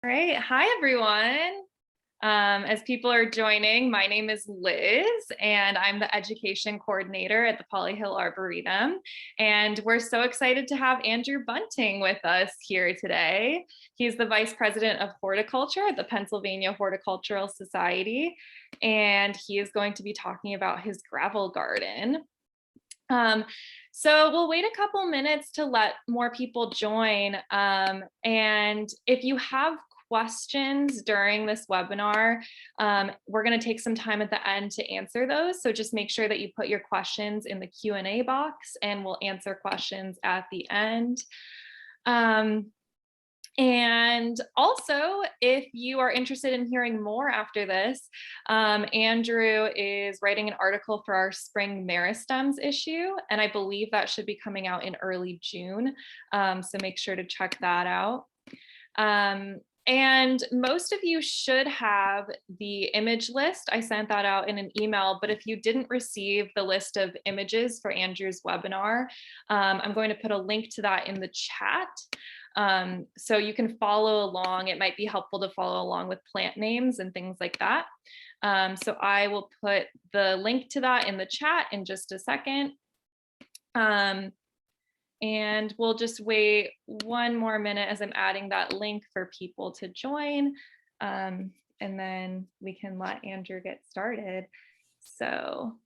All right. Hi, everyone. As people are joining, my name is Liz, and I'm the education coordinator at the Poly Hill Arboretum. And we're so excited to have Andrew Bunting with us here today. He's the vice president of horticulture at the Pennsylvania Horticultural Society, and he is going to be talking about his gravel garden. So we'll wait a couple minutes to let more people join. And if you have questions during this webinar, we're going to take some time at the end to answer those. So just make sure that you put your questions in the Q&A box and we'll answer questions at the end. And also, if you are interested in hearing more after this, Andrew is writing an article for our spring meristems issue, and I believe that should be coming out in early June. So make sure to check that out. And most of you should have the image list. I sent that out in an email, but if you didn't receive the list of images for Andrew's webinar, I'm going to put a link to that in the chat. So you can follow along. It might be helpful to follow along with plant names and things like that. So I will put the link to that in the chat in just a second. And we'll just wait one more minute as I'm adding that link for people to join. And then we can let Andrew get started. So,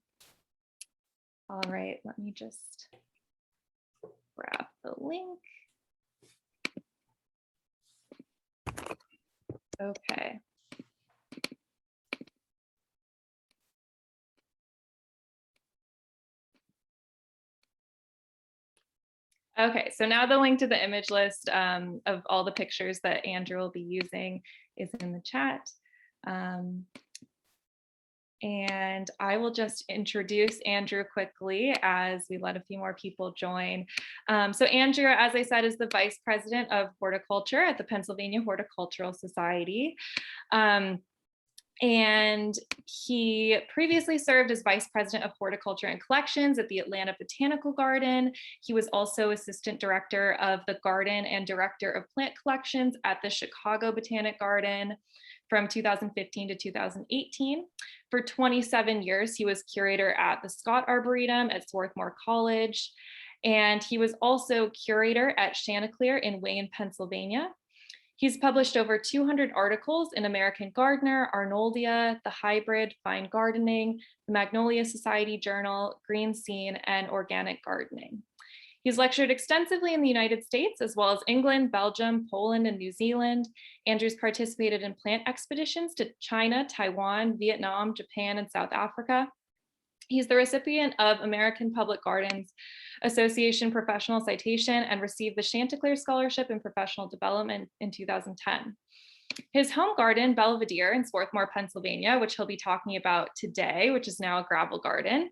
all right, let me just grab the link. Okay. Okay, so now the link to the image list of all the pictures that Andrew will be using is in the chat. And I will just introduce Andrew quickly as we let a few more people join. So Andrew, as I said, is the vice president of horticulture at the Pennsylvania Horticultural Society. And he previously served as vice president of horticulture and collections at the Atlanta Botanical Garden. He was also assistant director of the garden and director of plant collections at the Chicago Botanic Garden from 2015 to 2018. For 27 years, he was curator at the Scott Arboretum at Swarthmore College. And he was also curator at Chanticleer in Wayne, Pennsylvania. He's published over 200 articles in American Gardener, Arnoldia, The Hybrid, Fine Gardening, the Magnolia Society Journal, Green Scene, and Organic Gardening. He's lectured extensively in the United States, as well as England, Belgium, Poland, and New Zealand. Andrew's participated in plant expeditions to China, Taiwan, Vietnam, Japan, and South Africa. He's the recipient of American Public Gardens Association Professional Citation and received the Chanticleer Scholarship in Professional Development in 2010. His home garden, Belvedere in Swarthmore, Pennsylvania, which he'll be talking about today, which is now a gravel garden,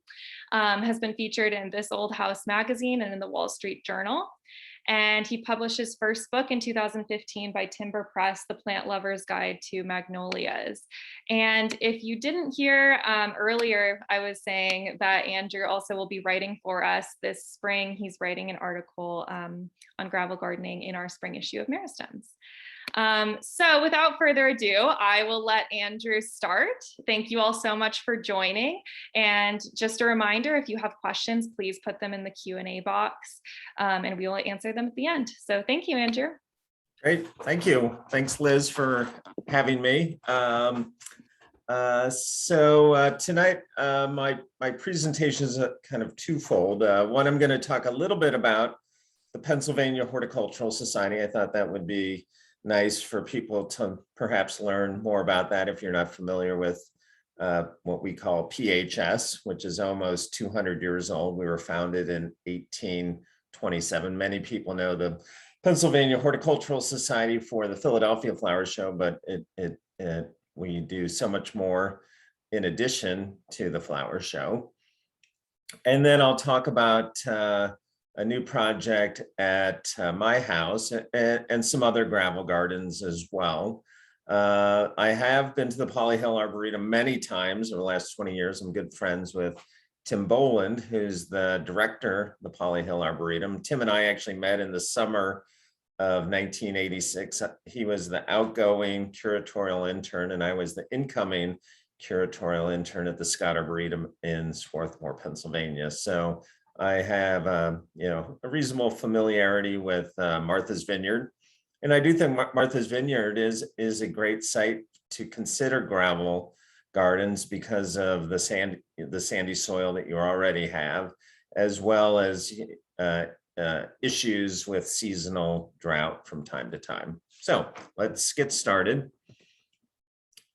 has been featured in This Old House magazine and in the Wall Street Journal. And he published his first book in 2015 by Timber Press, The Plant Lover's Guide to Magnolias. And if you didn't hear earlier, I was saying that Andrew also will be writing for us this spring. He's writing an article on gravel gardening in our spring issue of Meristems. So without further ado, I will let Andrew start. Thank you all so much for joining. And just a reminder, if you have questions, please put them in the Q&A box and we will answer them at the end. So thank you, Andrew. Great, thank you. Thanks, Liz, for having me. Tonight, my presentation is kind of twofold. One, I'm going to talk a little bit about the Pennsylvania Horticultural Society. I thought that would be nice for people to perhaps learn more about that if you're not familiar with what we call PHS, which is almost 200 years old. We were founded in 1827. Many people know the Pennsylvania Horticultural Society for the Philadelphia Flower Show, but we do so much more in addition to the flower show. And then I'll talk about a new project at my house and some other gravel gardens as well. I have been to the Poly Hill Arboretum many times over the last 20 years. I'm good friends with Tim Boland, who's the director of the Poly Hill Arboretum. Tim and I actually met in the summer of 1986. He was the outgoing curatorial intern, and I was the incoming curatorial intern at the Scott Arboretum in Swarthmore, Pennsylvania. So I have, a reasonable familiarity with Martha's Vineyard. And I do think Martha's Vineyard is a great site to consider gravel gardens because of the sandy soil that you already have, as well as issues with seasonal drought from time to time. So let's get started.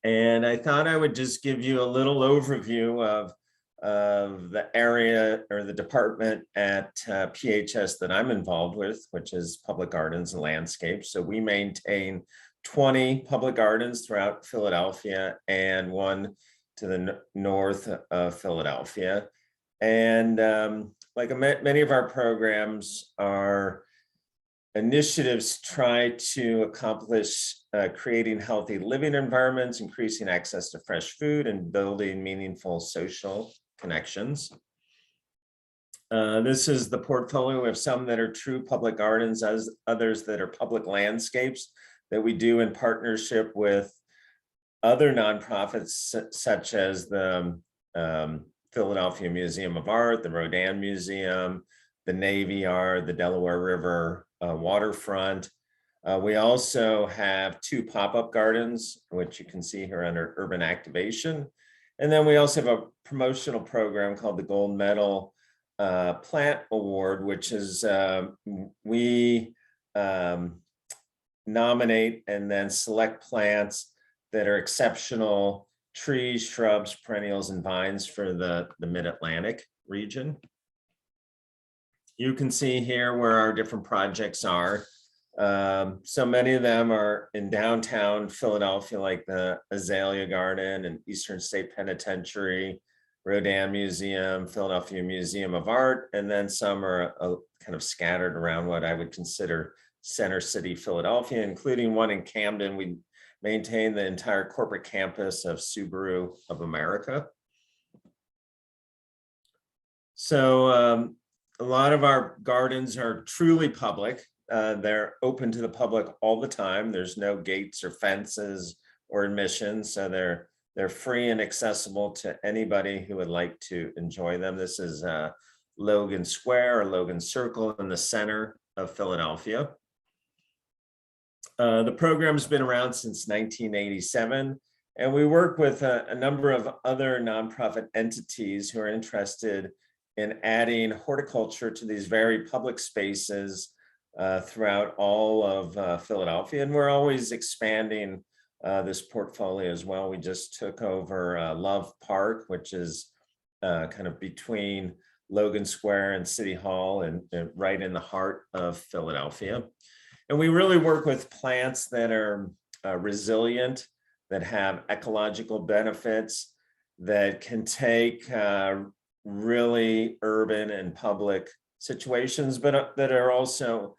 And I thought I would just give you a little overview of the area or the department at PHS that I'm involved with, which is Public Gardens and Landscapes. So we maintain 20 public gardens throughout Philadelphia and one to the north of Philadelphia. And like many of our programs are initiatives try to accomplish creating healthy living environments, increasing access to fresh food, and building meaningful social connections. This is the portfolio of some that are true public gardens, as others that are public landscapes that we do in partnership with other nonprofits such as the Philadelphia Museum of Art, the Rodin Museum, the Navy Yard, the Delaware River waterfront. We also have 2 pop-up gardens, which you can see here under urban activation. And then we also have a promotional program called the Gold Medal Plant Award, which is we nominate and then select plants that are exceptional trees, shrubs, perennials, and vines for the Mid-Atlantic region. You can see here where our different projects are. So many of them are in downtown Philadelphia, like the Azalea Garden and Eastern State Penitentiary, Rodin Museum, Philadelphia Museum of Art, and then some are kind of scattered around what I would consider Center City, Philadelphia, including one in Camden. We maintain the entire corporate campus of Subaru of America. So a lot of our gardens are truly public. They're open to the public all the time. There's no gates or fences or admissions, so they're free and accessible to anybody who would like to enjoy them. This is Logan Square or Logan Circle in the center of Philadelphia. The program's been around since 1987, and we work with a number of other nonprofit entities who are interested in adding horticulture to these very public spaces throughout all of Philadelphia. And we're always expanding this portfolio as well. We just took over Love Park, which is kind of between Logan Square and City Hall and right in the heart of Philadelphia. And we really work with plants that are resilient, that have ecological benefits, that can take really urban and public situations, but that are also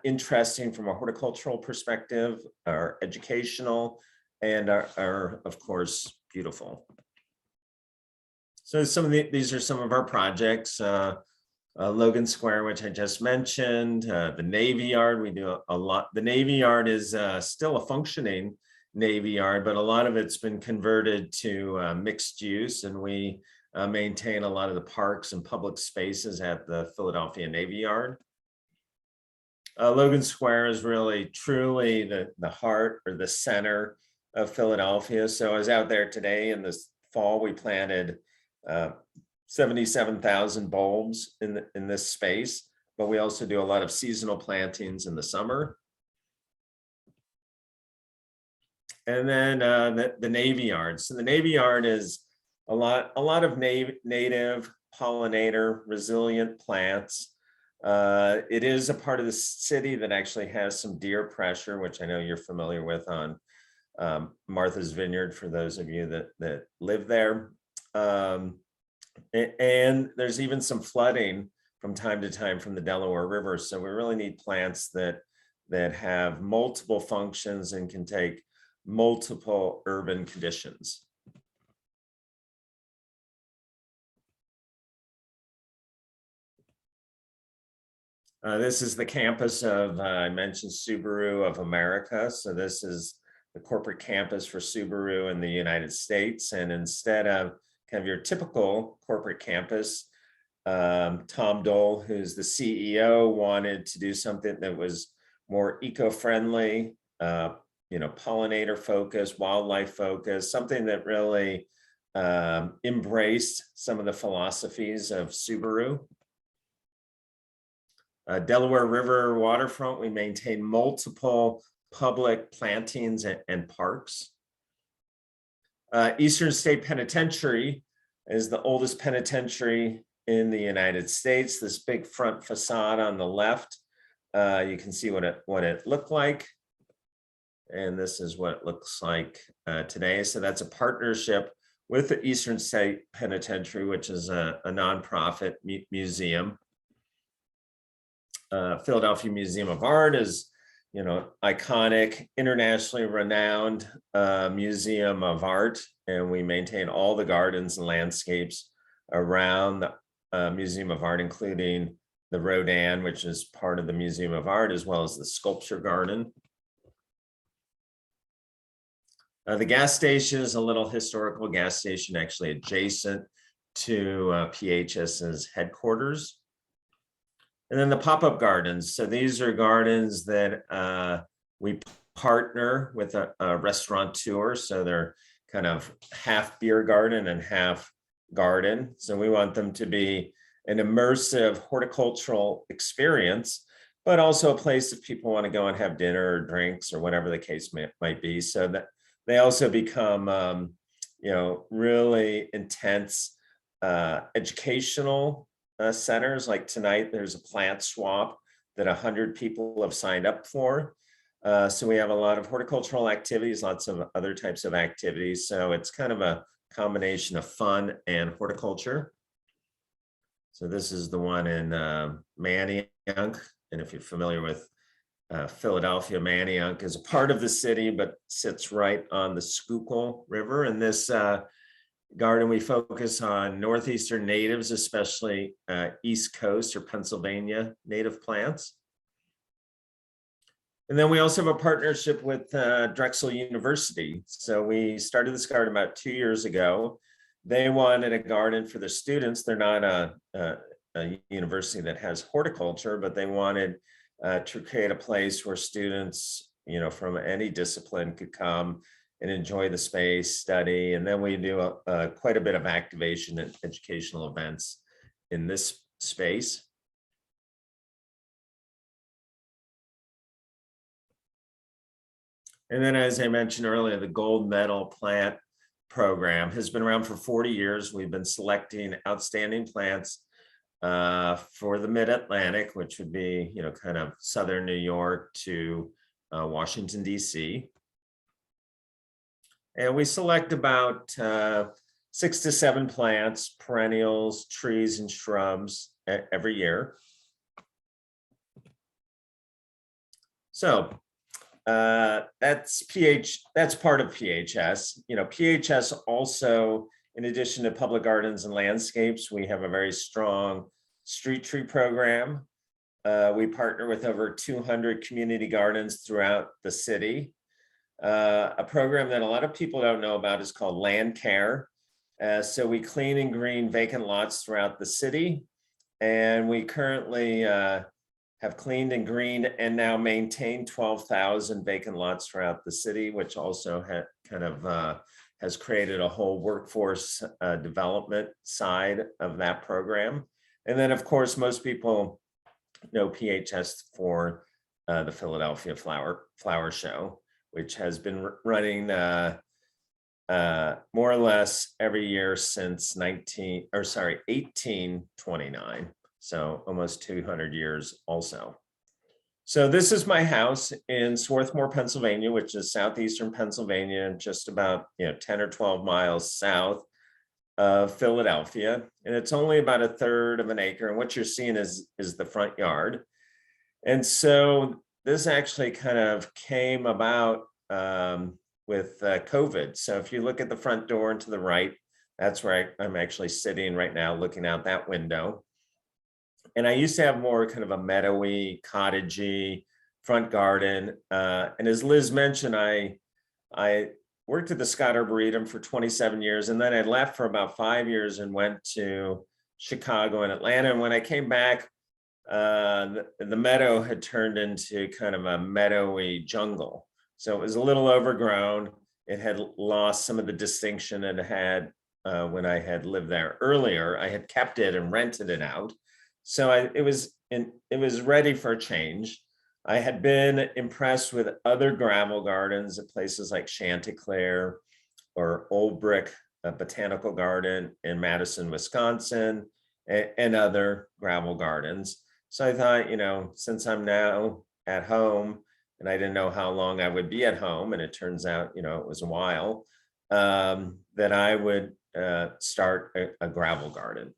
interesting from a horticultural perspective, are educational, and are of course beautiful. So these are some of our projects. Logan Square, which I just mentioned, the Navy Yard, we do a lot. The Navy Yard is still a functioning Navy Yard, but a lot of it's been converted to mixed use, and we maintain a lot of the parks and public spaces at the Philadelphia Navy Yard. Logan Square is really truly the heart or the center of Philadelphia. So I was out there today in this fall, we planted 77,000 bulbs in this space, but we also do a lot of seasonal plantings in the summer. And then the Navy Yard. So the Navy Yard is a lot of native pollinator resilient plants. It is a part of the city that actually has some deer pressure, which I know you're familiar with on Martha's Vineyard for those of you that live there. And there's even some flooding from time to time from the Delaware River. So we really need plants that have multiple functions and can take multiple urban conditions. This is the campus of, I mentioned Subaru of America. So this is the corporate campus for Subaru in the United States. And instead of kind of your typical corporate campus, Tom Dole, who's the CEO, wanted to do something that was more eco-friendly, pollinator focused, wildlife focused, something that really embraced some of the philosophies of Subaru. Delaware River waterfront, we maintain multiple public plantings and parks. Eastern State Penitentiary is the oldest penitentiary in the United States. This big front facade on the left, you can see what it looked like. And this is what it looks like today. So that's a partnership with the Eastern State Penitentiary, which is a nonprofit museum. Philadelphia Museum of Art is, iconic, internationally renowned museum of art, and we maintain all the gardens and landscapes around the Museum of Art, including the Rodin, which is part of the Museum of Art, as well as the sculpture garden. The gas station is a little historical gas station, actually adjacent to PHS's headquarters. And then the pop-up gardens. So these are gardens that we partner with a restaurateur. So they're kind of half beer garden and half garden. So we want them to be an immersive horticultural experience, but also a place if people want to go and have dinner or drinks or whatever the case might be. So that they also become, really intense educational centers. Like tonight, there's a plant swap that 100 people have signed up for. So we have a lot of horticultural activities, lots of other types of activities. So it's kind of a combination of fun and horticulture. So this is the one in Manayunk. And if you're familiar with Philadelphia, Manayunk is a part of the city, but sits right on the Schuylkill River. And this garden, we focus on northeastern natives, especially East Coast or Pennsylvania native plants. And then we also have a partnership with Drexel University. So we started this garden about 2 years ago. They wanted a garden for their students. They're not a university that has horticulture, but they wanted to create a place where students, from any discipline could come and enjoy the space, study. And then we do quite a bit of activation and educational events in this space. And then, as I mentioned earlier, the Gold Medal Plant Program has been around for 40 years. We've been selecting outstanding plants for the Mid-Atlantic, which would be, kind of Southern New York to Washington, D.C. And we select about 6 to 7 plants, perennials, trees, and shrubs every year. So that's part of PHS. PHS also, in addition to public gardens and landscapes, we have a very strong street tree program. We partner with over 200 community gardens throughout the city. A program that a lot of people don't know about is called Land Care. So we clean and green vacant lots throughout the city. And we currently have cleaned and greened and now maintain 12,000 vacant lots throughout the city, which also has created a whole workforce development side of that program. And then, of course, most people know PHS for the Philadelphia Flower Show, which has been running more or less every year since 1829. So almost 200 years also. So this is my house in Swarthmore, Pennsylvania, which is southeastern Pennsylvania, just about 10 or 12 miles south of Philadelphia. And it's only about 1/3 of an acre. And what you're seeing is the front yard. And so this actually kind of came about with COVID. So if you look at the front door and to the right, that's where I'm actually sitting right now, looking out that window. And I used to have more kind of a meadowy, cottagey front garden. And as Liz mentioned, I worked at the Scott Arboretum for 27 years, and then I left for about 5 years and went to Chicago and Atlanta. And when I came back, the meadow had turned into kind of a meadowy jungle. So it was a little overgrown. It had lost some of the distinction it had when I had lived there earlier. I had kept it and rented it out. So it was ready for a change. I had been impressed with other gravel gardens at places like Chanticleer or Old Brick Botanical Garden in Madison, Wisconsin, and other gravel gardens. So I thought, since I'm now at home and I didn't know how long I would be at home, and it turns out, it was a while, that I would start a gravel garden.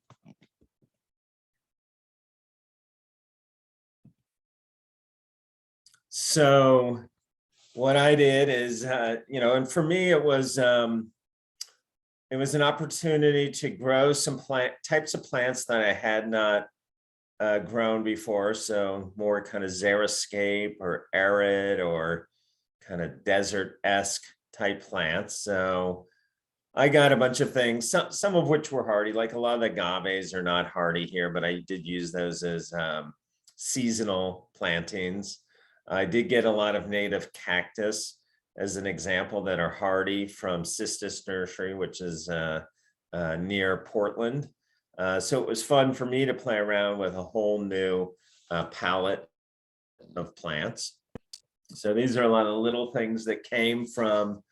So what I did is, and for me, it was an opportunity to grow some types of plants that I had not grown before. So more kind of xeriscape or arid or kind of desert-esque type plants. So I got a bunch of things, some of which were hardy, like a lot of the agaves are not hardy here, but I did use those as seasonal plantings. I did get a lot of native cactus as an example that are hardy from Cistus Nursery, which is near Portland. So it was fun for me to play around with a whole new palette of plants. So these are a lot of little things that came from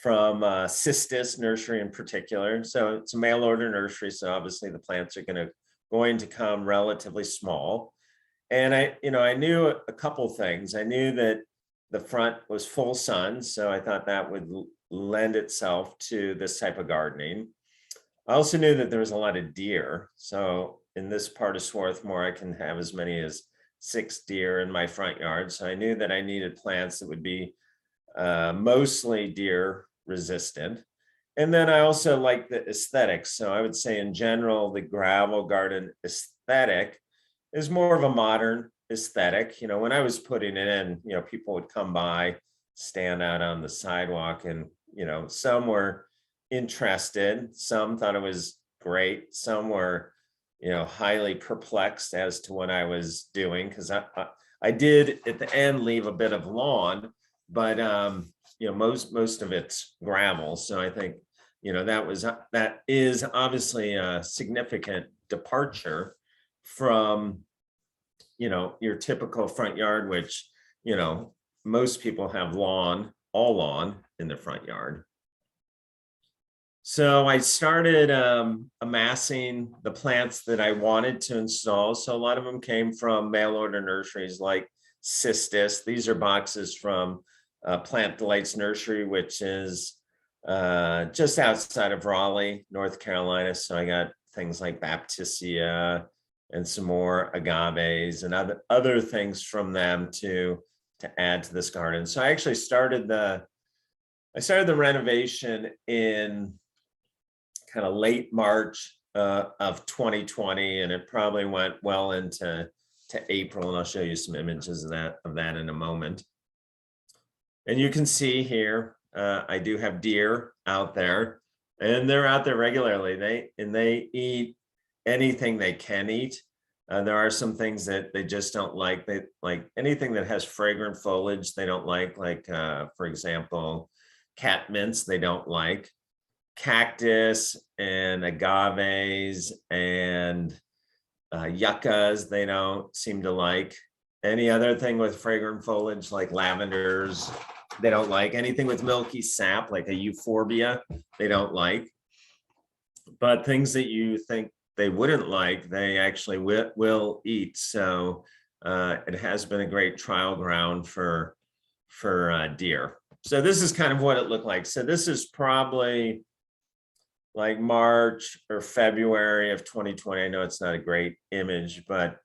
Cistus Nursery in particular. So it's a mail order nursery, so obviously the plants are going to come relatively small. And I knew a couple things. I knew that the front was full sun, so I thought that would lend itself to this type of gardening. I also knew that there was a lot of deer. So in this part of Swarthmore, I can have as many as 6 deer in my front yard. So I knew that I needed plants that would be mostly deer resistant. And then I also like the aesthetics. So I would say in general, the gravel garden aesthetic is more of a modern aesthetic. When I was putting it in, people would come by, stand out on the sidewalk, and, some were interested. Some thought it was great. Some were, highly perplexed as to what I was doing, because I did at the end leave a bit of lawn, but most of it's gravel. So I think that is obviously a significant departure from your typical front yard, which most people have all lawn in the front yard. So I started amassing the plants that I wanted to install. So a lot of them came from mail order nurseries like Cistus. These are boxes from Plant Delights Nursery, which is just outside of Raleigh, North Carolina. So I got things like Baptisia and some more agaves and other things from them to add to this garden. So I actually started the renovation in kind of late March of 2020, and it probably went well into April. And I'll show you some images of that in a moment. And you can see here, I do have deer out there, and they're out there regularly. They eat anything they can eat. There are some things that they just don't like. They like anything that has fragrant foliage. They don't like for example, catmints. They don't like cactus and agaves and yuccas. They don't seem to like any other thing with fragrant foliage, like lavenders. They don't like anything with milky sap, like a euphorbia. They don't like. But things that you think they wouldn't like, they actually will eat. So it has been a great trial ground for deer. So this is kind of what it looked like. So this is probably like March or February of 2020. I know it's not a great image, but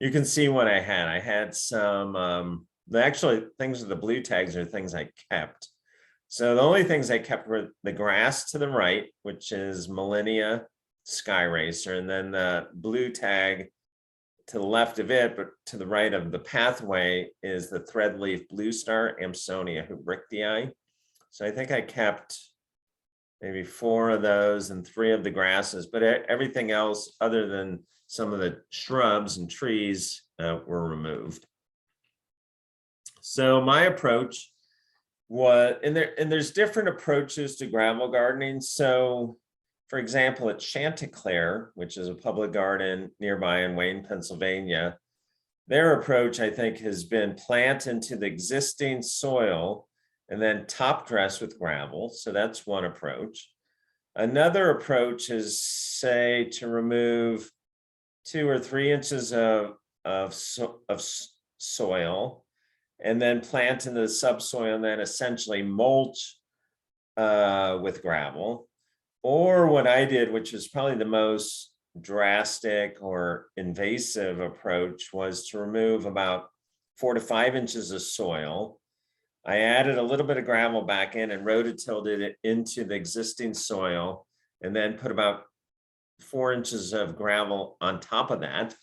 you can see what I had. I had some, actually things with the blue tags are things I kept. So the only things I kept were the grass to the right, which is Millennia Sky Racer, and then the blue tag to the left of it, but to the right of the pathway, is the threadleaf blue star, Amsonia hubrichtii. So I think I kept maybe 4 of those and 3 of the grasses, but everything else other than some of the shrubs and trees were removed. So my approach was, and there's different approaches to gravel gardening. So for example, at Chanticleer, which is a public garden nearby in Wayne, Pennsylvania, their approach, I think, has been plant into the existing soil and then top dress with gravel. So that's one approach. Another approach is, say, to remove 2 or 3 inches of soil and then plant in the subsoil and then essentially mulch with gravel. Or what I did, which was probably the most drastic or invasive approach, was to remove about 4 to 5 inches of soil. I added a little bit of gravel back in and rototilled it into the existing soil, and then put about 4 inches of gravel on top of that,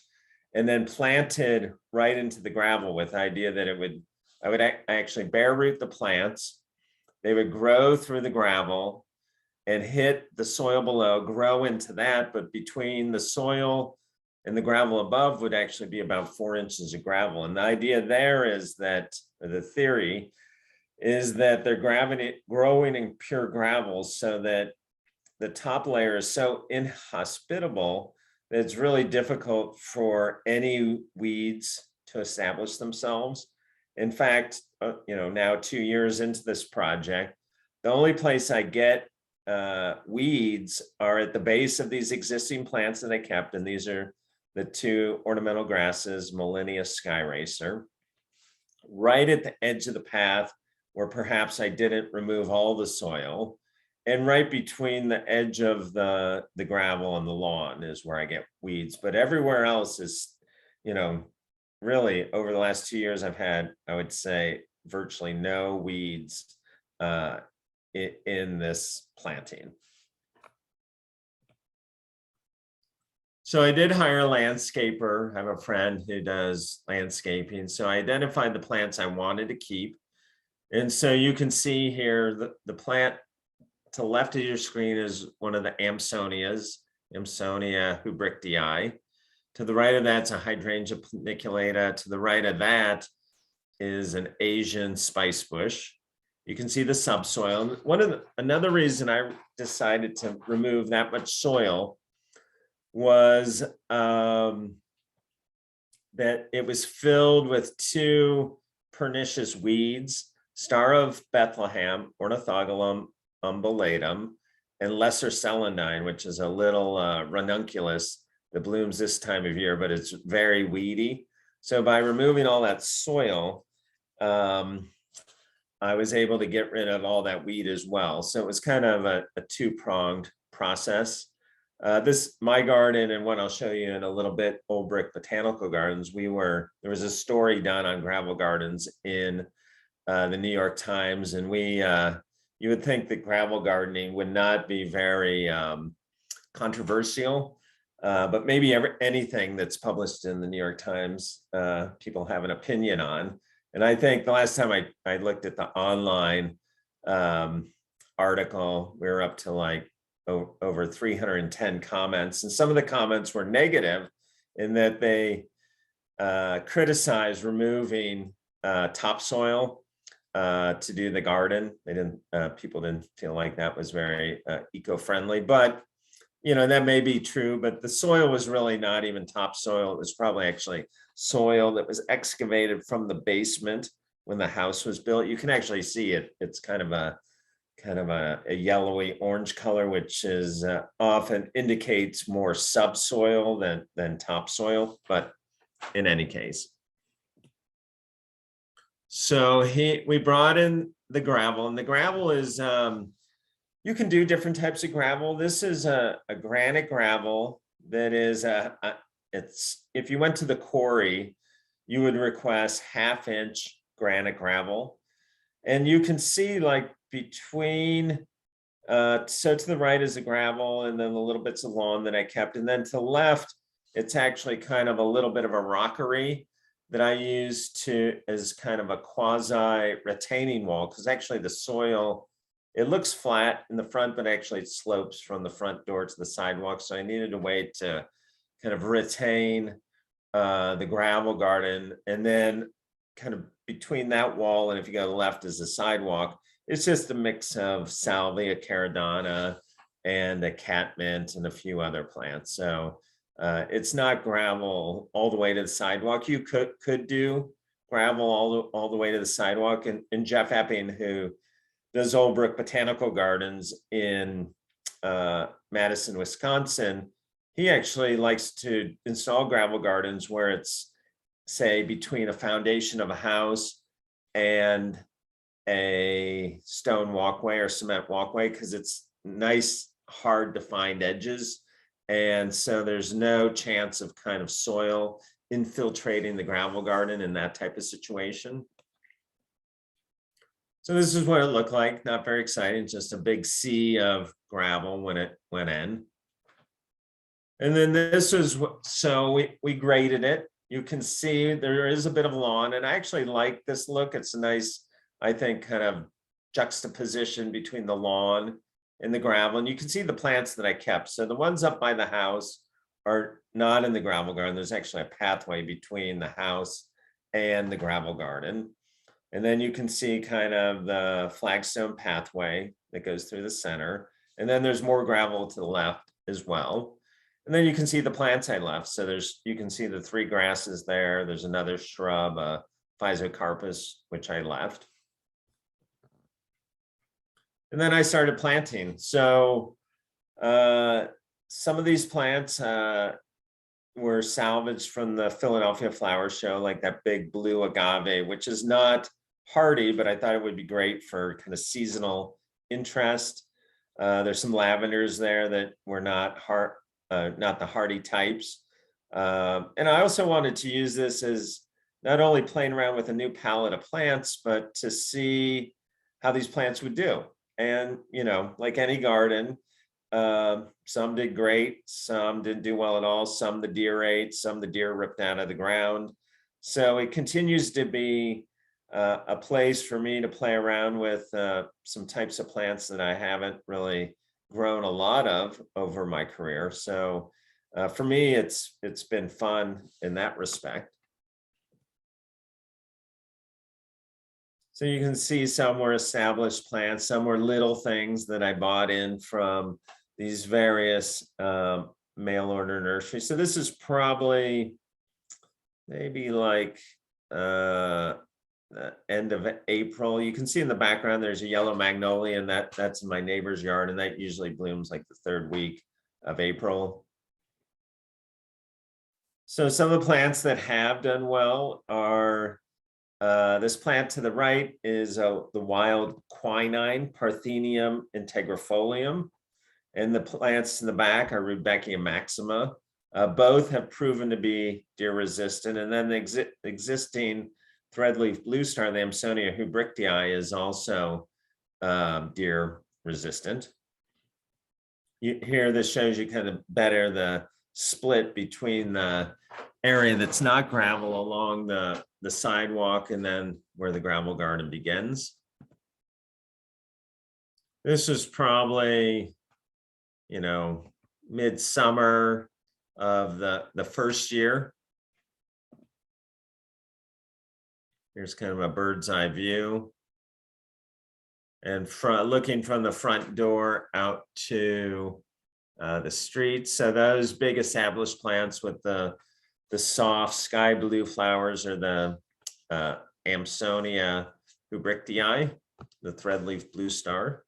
and then planted right into the gravel with the idea that I would actually bare root the plants. They would grow through the gravel and hit the soil below, grow into that, but between the soil and the gravel above would actually be about 4 inches of gravel. And the idea there is that, or the theory is that they're growing in pure gravel so that the top layer is so inhospitable that it's really difficult for any weeds to establish themselves. In fact, now 2 years into this project, the only place I get weeds are at the base of these existing plants that I kept, and these are the 2 ornamental grasses, Molinia Sky Racer, right at the edge of the path where perhaps I didn't remove all the soil, and right between the edge of the gravel and the lawn is where I get weeds. But everywhere else is, really over the last 2 years, I've had, I would say, virtually no weeds in this planting. So I did hire a landscaper. I have a friend who does landscaping. So I identified the plants I wanted to keep. And so you can see here, the plant to the left of your screen is one of the Amsonias, Amsonia hubrichtii. To the right of that's a Hydrangea paniculata. To the right of that is an Asian spice bush. You can see the subsoil. Another reason I decided to remove that much soil was that it was filled with 2 pernicious weeds, Star of Bethlehem, Ornithogalum umbulatum, and Lesser celandine, which is a little ranunculus that blooms this time of year, but it's very weedy. So by removing all that soil, I was able to get rid of all that weed as well. So it was kind of a 2-pronged process. My garden, and what I'll show you in a little bit, Old Brick Botanical Gardens, there was a story done on gravel gardens in the New York Times, and you would think that gravel gardening would not be very controversial, but maybe anything that's published in the New York Times, people have an opinion on. And I think the last time I looked at the online article, we were up to like over 310 comments. And some of the comments were negative in that they criticized removing topsoil to do the garden. People didn't feel like that was very eco-friendly, but that may be true, but the soil was really not even topsoil. It was probably actually soil that was excavated from the basement when the house was built. You can actually see it. It's kind of a yellowy orange color, which is often indicates more subsoil than topsoil, but in any case. So we brought in the gravel, and the gravel is, you can do different types of gravel. This is a granite gravel that is if you went to the quarry, you would request 1/2-inch granite gravel. And you can see like between So to the right is the gravel and then the little bits of lawn that I kept. And then to the left, it's actually kind of a little bit of a rockery that I use as kind of a quasi retaining wall, because actually the soil, it looks flat in the front, but actually it slopes from the front door to the sidewalk. So I needed a way to kind of retain the gravel garden. And then kind of between that wall and if you go to the left is the sidewalk, it's just a mix of salvia, caradonna, and a catmint and a few other plants. So it's not gravel all the way to the sidewalk. You could do gravel all the way to the sidewalk. And Jeff Epping, who does Old Brook Botanical Gardens in Madison, Wisconsin, he actually likes to install gravel gardens where it's, say, between a foundation of a house and a stone walkway or cement walkway, because it's nice, hard to find edges. And so there's no chance of kind of soil infiltrating the gravel garden in that type of situation. So this is what it looked like. Not very exciting, just a big sea of gravel when it went in. And then this is what, so we graded it. You can see there is a bit of lawn, and I actually like this look. It's a nice, I think, kind of juxtaposition between the lawn and the gravel. And you can see the plants that I kept. So the ones up by the house are not in the gravel garden. There's actually a pathway between the house and the gravel garden. And then you can see kind of the flagstone pathway that goes through the center. And then there's more gravel to the left as well. And then you can see the plants I left. So you can see the 3 grasses there. There's another shrub, Physocarpus, which I left. And then I started planting. So some of these plants were salvaged from the Philadelphia Flower Show, like that big blue agave, which is not hardy, but I thought it would be great for kind of seasonal interest. There's some lavenders there that were not the hardy types. And I also wanted to use this as not only playing around with a new palette of plants, but to see how these plants would do. And, you know, like any garden, some did great, some didn't do well at all, some the deer ate, some the deer ripped out of the ground. So it continues to be a place for me to play around with some types of plants that I haven't really grown a lot of over my career. So for me, it's been fun in that respect. So you can see some were established plants, some were little things that I bought in from these various mail order nurseries. So this is probably maybe like end of April. You can see in the background there's a yellow magnolia, and that's in my neighbor's yard, and that usually blooms like the 3rd week of April. So some of the plants that have done well are this plant to the right is the wild quinine, Parthenium integrifolium, and the plants in the back are Rudbeckia maxima. Both have proven to be deer resistant, and then the existing threadleaf blue star, the Amsonia hubrichtii, is also deer resistant. Here, this shows you kind of better the split between the area that's not gravel along the sidewalk and then where the gravel garden begins. This is probably, you know, midsummer of the first year. Here's kind of a bird's eye view. And looking from the front door out to the street. So those big established plants with the soft sky blue flowers are the Amsonia hubrichtii, the threadleaf blue star.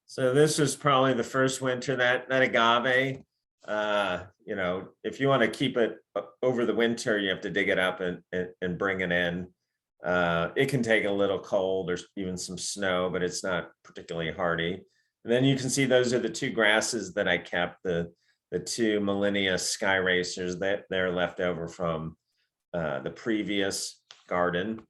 So this was probably the first winter that agave, you know, if you want to keep it over the winter, you have to dig it up and bring it in. It can take a little cold or even some snow, but it's not particularly hardy. And then you can see those are the 2 grasses that I kept, the the two Millennia Sky Racers that they're left over from the previous garden.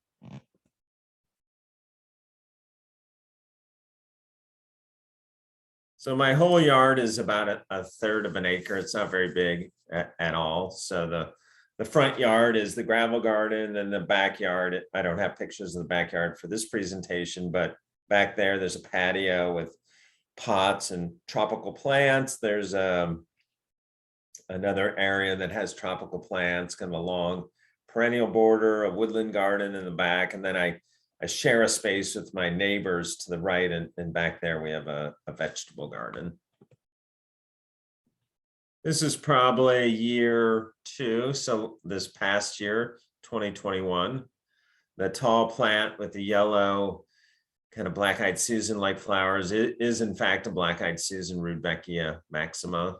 So my whole yard is about a third of an acre. It's not very big at all. So the front yard is the gravel garden, and the backyard, I don't have pictures of the backyard for this presentation, but back there's a patio with pots and tropical plants. There's another area that has tropical plants, kind of a long perennial border, a woodland garden in the back. And then I share a space with my neighbors to the right, and back there we have a vegetable garden. This is probably year 2, so this past year, 2021. The tall plant with the yellow kind of black-eyed Susan-like flowers, it is in fact a black-eyed Susan, Rudbeckia maxima.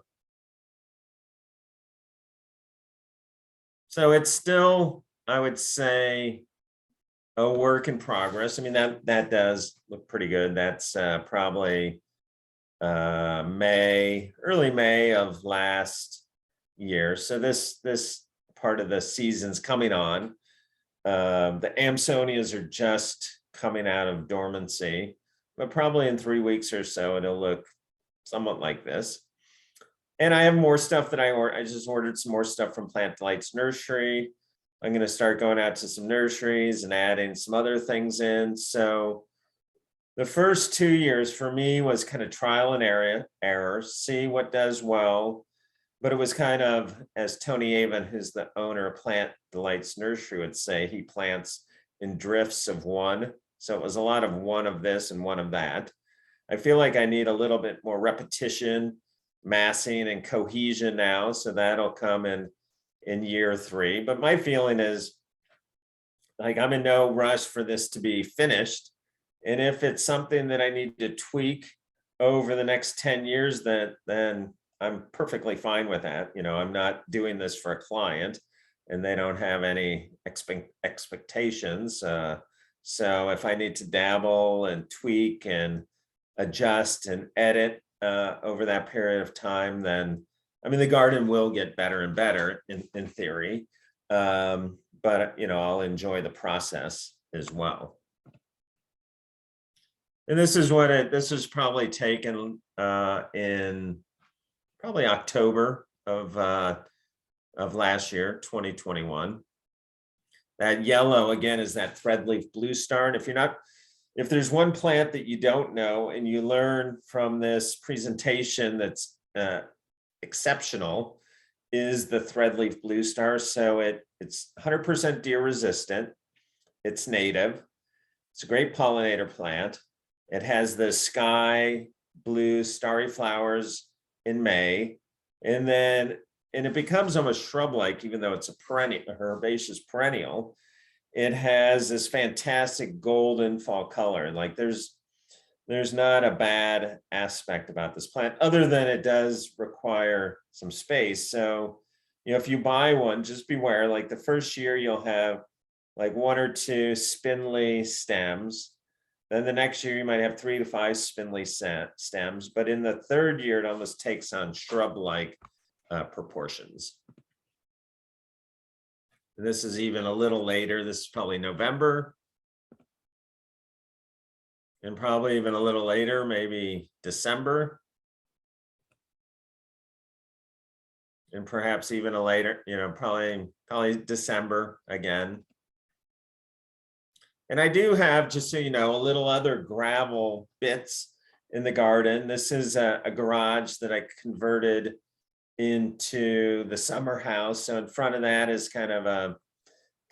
So it's still, I would say, a work in progress. I mean, that does look pretty good. That's probably early May of last year. So this part of the season's coming on. The Amsonias are just coming out of dormancy, but probably in 3 weeks or so, it'll look somewhat like this. And I have more stuff that I just ordered some more stuff from Plant Delight's nursery. I'm going to start going out to some nurseries and adding some other things in. So the first 2 years for me was kind of trial and error, see what does well. But it was kind of, as Tony Avon, who's the owner of Plant Delight's nursery, would say, he plants in drifts of one. So it was a lot of one of this and one of that. I feel like I need a little bit more repetition, massing, and cohesion now. So that'll come in year 3. But my feeling is, like, I'm in no rush for this to be finished. And if it's something that I need to tweak over the next 10 years, then I'm perfectly fine with that. You know, I'm not doing this for a client, and they don't have any expectations. So if I need to dabble and tweak and adjust and edit over that period of time, then, I mean, the garden will get better and better in theory. But, you know, I'll enjoy the process as well. And this is this was probably taken in probably October of last year, 2021. That yellow again is that threadleaf blue star. And if there's one plant that you don't know and you learn from this presentation that's exceptional, is the threadleaf blue star. So it's 100% deer resistant. It's native. It's a great pollinator plant. It has the sky blue starry flowers in May, and it becomes almost shrub-like, even though it's a perennial, a herbaceous perennial. It has this fantastic golden fall color. Like there's not a bad aspect about this plant, other than it does require some space. So, you know, if you buy one, just beware, like the first year you'll have like 1 or 2 spindly stems. Then the next year you might have 3 to 5 spindly stems, but in the 3rd year it almost takes on shrub-like proportions. And this is even a little later. This is probably November. And probably even a little later, maybe December. And perhaps even a later, you know, probably December again. And I do have, just so you know, a little other gravel bits in the garden. This is a garage that I converted into the summer house. So in front of that is kind of a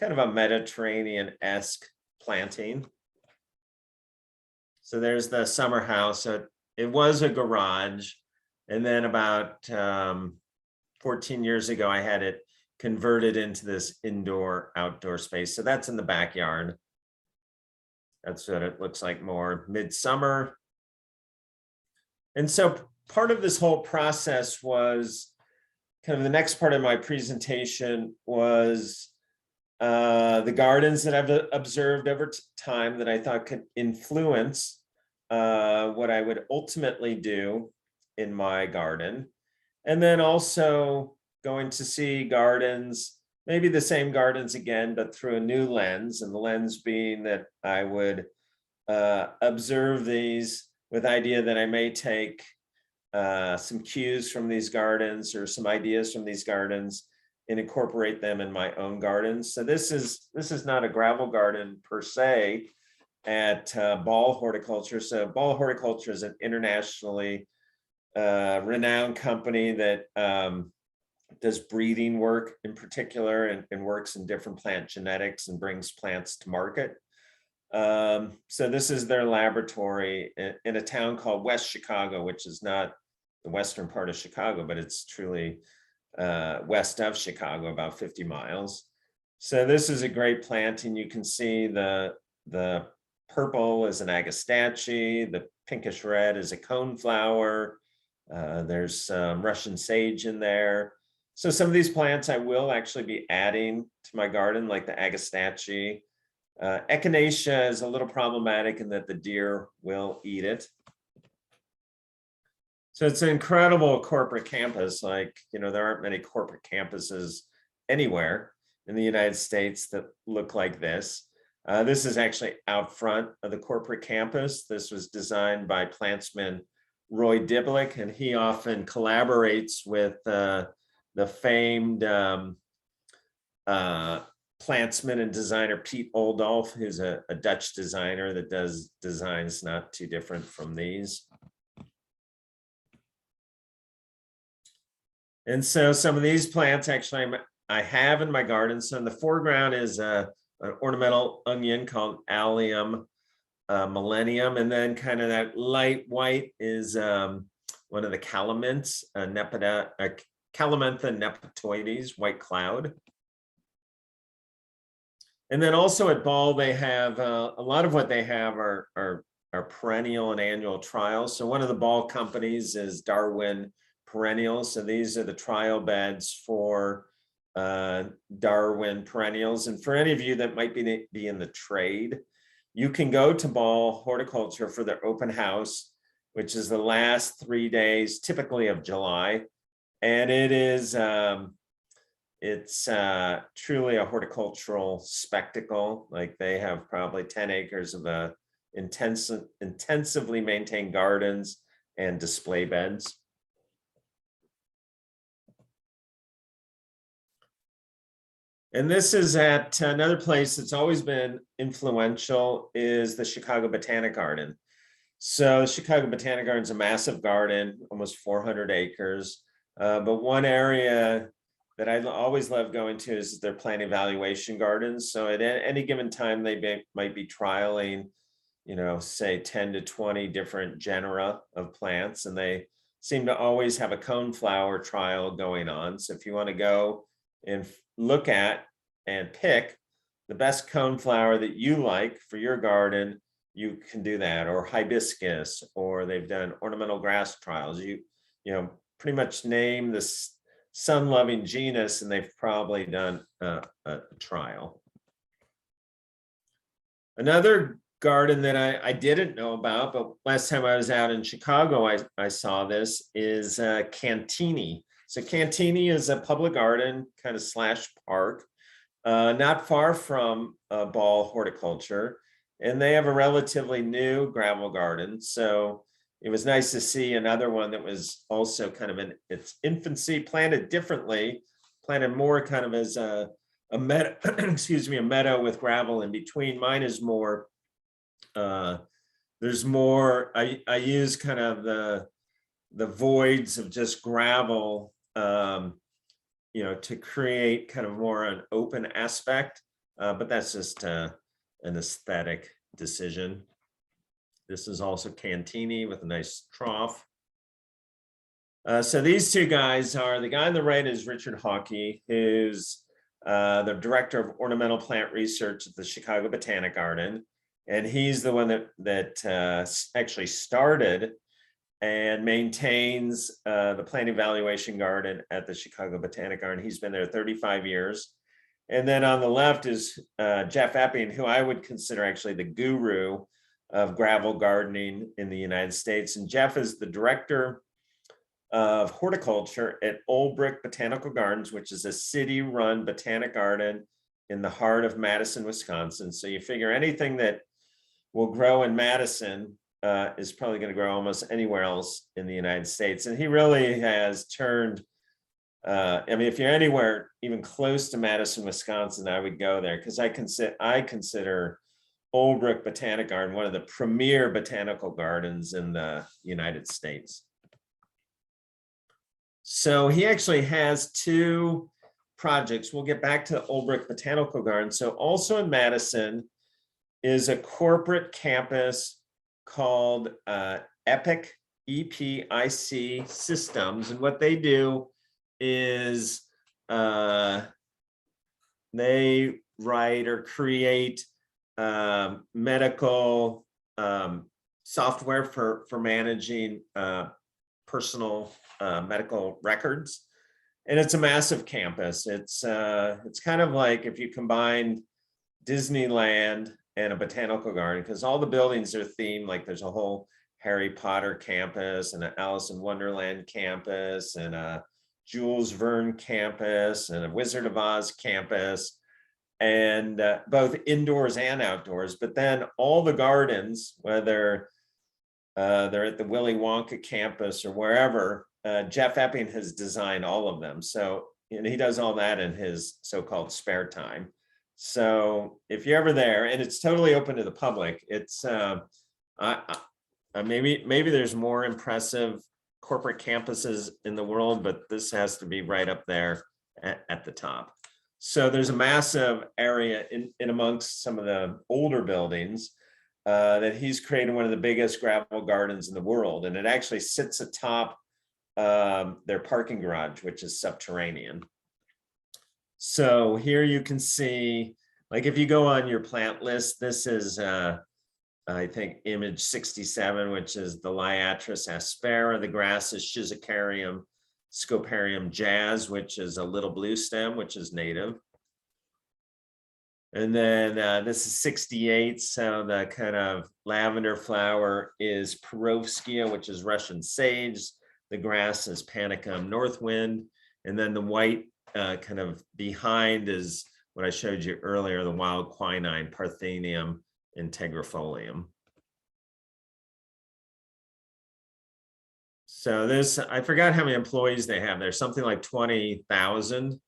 Mediterranean-esque planting. So there's the summer house. So it was a garage. And then about 14 years ago, I had it converted into this indoor-outdoor space. So that's in the backyard. That's what it looks like more midsummer. And so part of this whole process was kind of the next part of my presentation was the gardens that I've observed over time that I thought could influence what I would ultimately do in my garden. And then also going to see gardens, maybe the same gardens again, but through a new lens, and the lens being that I would observe these with idea that I may take some cues from these gardens or some ideas from these gardens and incorporate them in my own gardens. So this is not a gravel garden per se at Ball Horticulture. So Ball Horticulture is an internationally renowned company that does breeding work in particular, and works in different plant genetics and brings plants to market. So this is their laboratory in a town called West Chicago, which is not the western part of Chicago, but it's truly west of Chicago, about 50 miles. So this is a great plant, and you can see the purple is an agastache, the pinkish red is a coneflower. There's some Russian sage in there. So some of these plants I will actually be adding to my garden, like the agastache. Echinacea is a little problematic in that the deer will eat it. So it's an incredible corporate campus. Like, there aren't many corporate campuses anywhere in the United States that look like this. This is actually out front of the corporate campus. This was designed by plantsman Roy Diblick, and he often collaborates with the famed plantsman and designer Pete Oldolf, who's a Dutch designer that does designs not too different from these. And so some of these plants actually I have in my garden. So in the foreground is an ornamental onion called Allium Millennium, and then kind of that light white is one of the calaminths, Calamantha nepetoides, white cloud. And then also at Ball, they have a lot of what they have are perennial and annual trials. So one of the Ball companies is Darwin Perennials. So these are the trial beds for Darwin perennials. And for any of you that might be in the trade, you can go to Ball Horticulture for their open house, which is the last 3 days, typically of July. And it is, it's truly a horticultural spectacle. Like, they have probably 10 acres of intensively maintained gardens and display beds. And this is at another place that's always been influential, is the Chicago Botanic Garden. So the Chicago Botanic Garden is a massive garden, almost 400 acres. But one area that I always love going to is their plant evaluation gardens. So at any given time, they might be trialing, say 10 to 20 different genera of plants. And they seem to always have a coneflower trial going on. So if you want to go and look at and pick the best coneflower that you like for your garden, you can do that, or hibiscus, or they've done ornamental grass trials. You pretty much name this sun-loving genus, and they've probably done a trial. Another garden that I didn't know about, but last time I was out in Chicago, I saw this, is Cantini. So Cantini is a public garden, kind of slash park, not far from Ball Horticulture. And they have a relatively new gravel garden. So it was nice to see another one that was also kind of in its infancy, planted differently, planted more kind of as a meadow, excuse me, a meadow with gravel in between. Mine is more, there's more, I use kind of the voids of just gravel, to create kind of more an open aspect, but that's just an aesthetic decision. This is also Cantini with a nice trough. So these two guys are, the guy on the right is Richard Hawkey, who's the director of ornamental plant research at the Chicago Botanic Garden. And he's the one that actually started and maintains the plant evaluation garden at the Chicago Botanic Garden. He's been there 35 years. And then on the left is Jeff Epping, who I would consider actually the guru of gravel gardening in the United States. And Jeff is the director of horticulture at Old Brick Botanical Gardens, which is a city-run botanic garden in the heart of Madison, Wisconsin. So you figure anything that will grow in Madison is probably going to grow almost anywhere else in the United States. And he really has turned, I mean, if you're anywhere even close to Madison, Wisconsin, I would go there, because I consider Old Brick Botanic Garden one of the premier botanical gardens in the United States. So he actually has two projects. We'll get back to Old Brick Botanical Garden. So also in Madison is a corporate campus called Epic, EPIC Systems. And what they do is they write or create medical software for managing personal medical records. And it's a massive campus. It's kind of like if you combined Disneyland and a botanical garden, because all the buildings are themed. Like there's a whole Harry Potter campus and an Alice in Wonderland campus and a Jules Verne campus and a Wizard of Oz campus, and both indoors and outdoors. But then all the gardens, whether they're at the Willy Wonka campus or wherever, Jeff Epping has designed all of them. So, and he does all that in his so-called spare time. So if you're ever there, and it's totally open to the public, it's maybe there's more impressive corporate campuses in the world, but this has to be right up there at the top. So there's a massive area in amongst some of the older buildings that he's created one of the biggest gravel gardens in the world. And it actually sits atop their parking garage, which is subterranean. So here you can see, like if you go on your plant list, this is, I think, image 67, which is the Liatris aspera. The grass is Schizocarium, Scoparium jazz, which is a little blue stem, which is native. And then this is 68. So the kind of lavender flower is Perovskia, which is Russian sage. The grass is Panicum northwind. And then the white kind of behind is what I showed you earlier, the wild quinine, Parthenium integrifolium. So this, I forgot how many employees they have. There's something like 20,000. You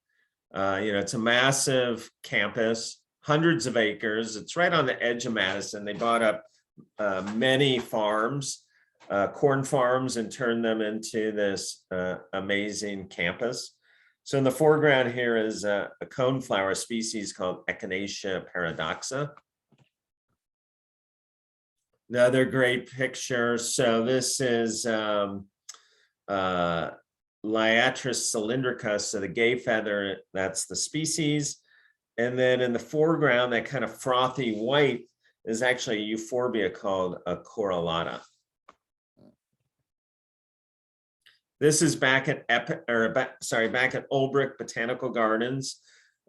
know, it's a massive campus, hundreds of acres. It's right on the edge of Madison. They bought up many farms, corn farms, and turned them into this amazing campus. So in the foreground here is a coneflower species called Echinacea paradoxa. Another great picture. So this is Liatris cylindrica. So the gay feather, that's the species. And then in the foreground, that kind of frothy white is actually a euphorbia called a corallata. This is back at back at Old Brick Botanical Gardens.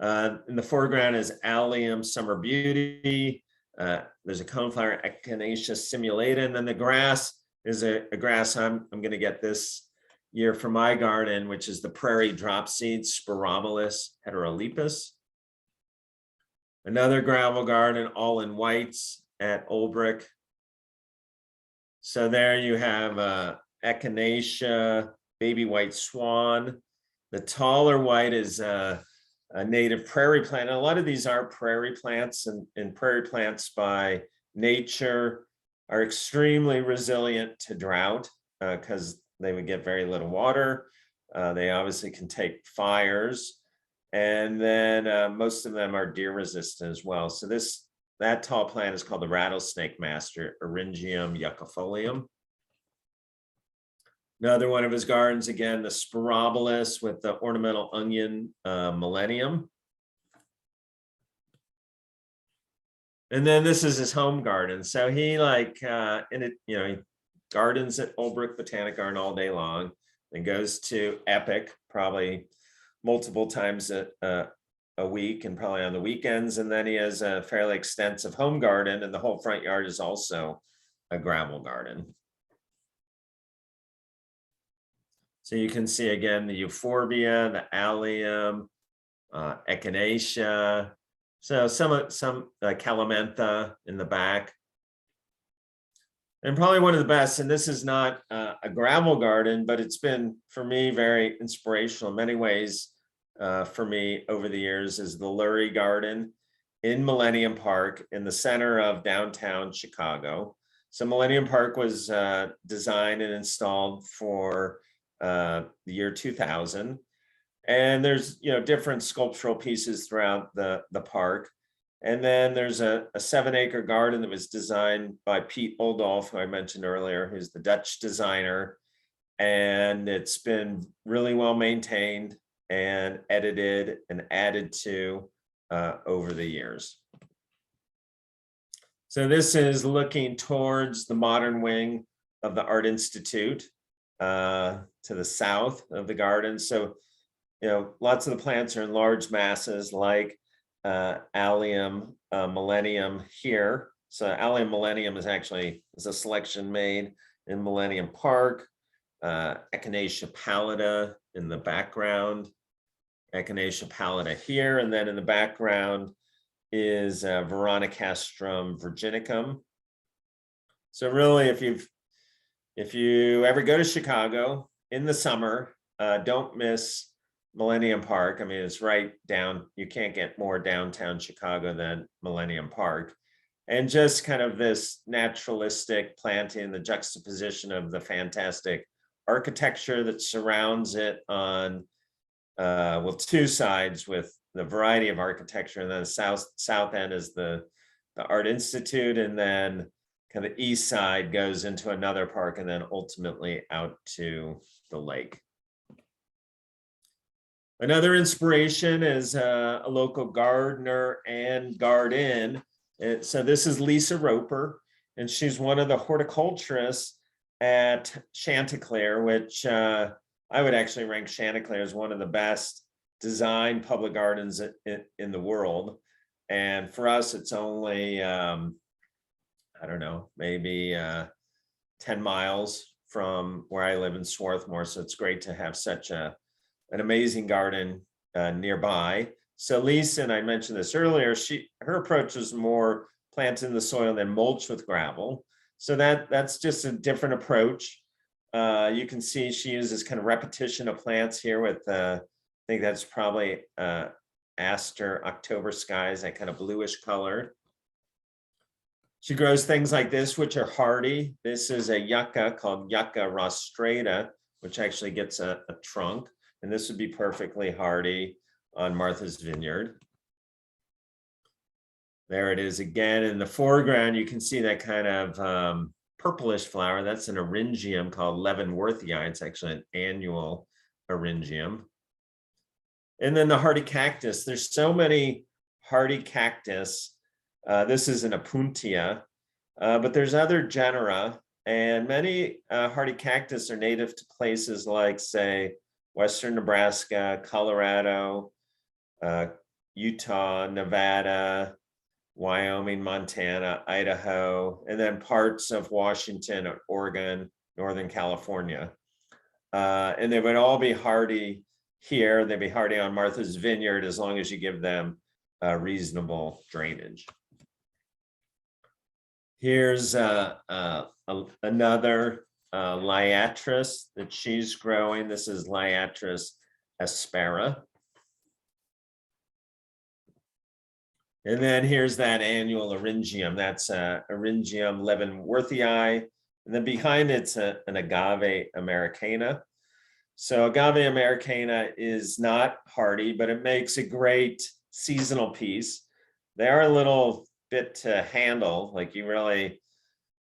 In the foreground is Allium Summer Beauty. There's a coneflower, Echinacea simulata, and then the grass is a grass I'm going to get this year for my garden, which is the prairie dropseed, Spirobolus heterolepis. Another gravel garden, all in whites at Old Brick. So there you have Echinacea, baby white swan. The taller white is a native prairie plant. And a lot of these are prairie plants, and prairie plants by nature are extremely resilient to drought because they would get very little water. They obviously can take fires. And then most of them are deer resistant as well. So that tall plant is called the rattlesnake master, Eryngium yuccifolium. Another one of his gardens, again, the Spirobolus with the ornamental onion millennium. And then this is his home garden. So he he gardens at Old Brick Botanic Garden all day long, and goes to Epic probably multiple times a week and probably on the weekends. And then he has a fairly extensive home garden, and the whole front yard is also a gravel garden. So you can see again the euphorbia, the allium, echinacea. So some calamantha in the back. And probably one of the best, and this is not a gravel garden, but it's been for me very inspirational in many ways for me over the years, is the Lurie Garden in Millennium Park in the center of downtown Chicago. So Millennium Park was designed and installed for the year 2000. And there's different sculptural pieces throughout the park. And then there's a 7-acre garden that was designed by Pete Oldolf, who I mentioned earlier, who's the Dutch designer. And it's been really well maintained and edited and added to over the years. So this is looking towards the modern wing of the Art Institute to the south of the garden. So, lots of the plants are in large masses like Allium Millennium here. So Allium Millennium is a selection made in Millennium Park. Echinacea pallida in the background. Echinacea pallida here, and then in the background is Veronicastrum virginicum. So really, if you ever go to Chicago in the summer, don't miss Millennium Park. I mean, it's right down, you can't get more downtown Chicago than Millennium Park. And just kind of this naturalistic planting, the juxtaposition of the fantastic architecture that surrounds it on, two sides with the variety of architecture, and then the south end is the Art Institute, and then kind of the east side goes into another park, and then ultimately out to the lake. Another inspiration is a local gardener and garden. So this is Lisa Roper, and she's one of the horticulturists at Chanticleer, which I would actually rank Chanticleer as one of the best designed public gardens in the world. And for us, it's only, I don't know, maybe 10 miles from where I live in Swarthmore. So it's great to have such an amazing garden nearby. So Lisa, and I mentioned this earlier, her approach was more plant in the soil and then mulch with gravel. So that's just a different approach. You can see she uses kind of repetition of plants here with, I think that's probably Aster October skies, that kind of bluish color. She grows things like this, which are hardy. This is a yucca called Yucca rostrata, which actually gets a trunk. And this would be perfectly hardy on Martha's Vineyard. There it is again in the foreground. You can see that kind of purplish flower. That's an eryngium called Leavenworthii. It's actually an annual eryngium. And then the hardy cactus. There's so many hardy cactus. This is an Opuntia, but there's other genera, and many hardy cactus are native to places like, say, Western Nebraska, Colorado, Utah, Nevada, Wyoming, Montana, Idaho, and then parts of Washington, Oregon, Northern California. And they would all be hardy here. They'd be hardy on Martha's Vineyard as long as you give them reasonable drainage. Here's another liatris that she's growing. This is Liatris aspera. And then here's that annual eryngium. That's Eryngium Leavenworthii. And then behind it's an Agave americana. So Agave americana is not hardy, but it makes a great seasonal piece. They are a little bit to handle, like you really,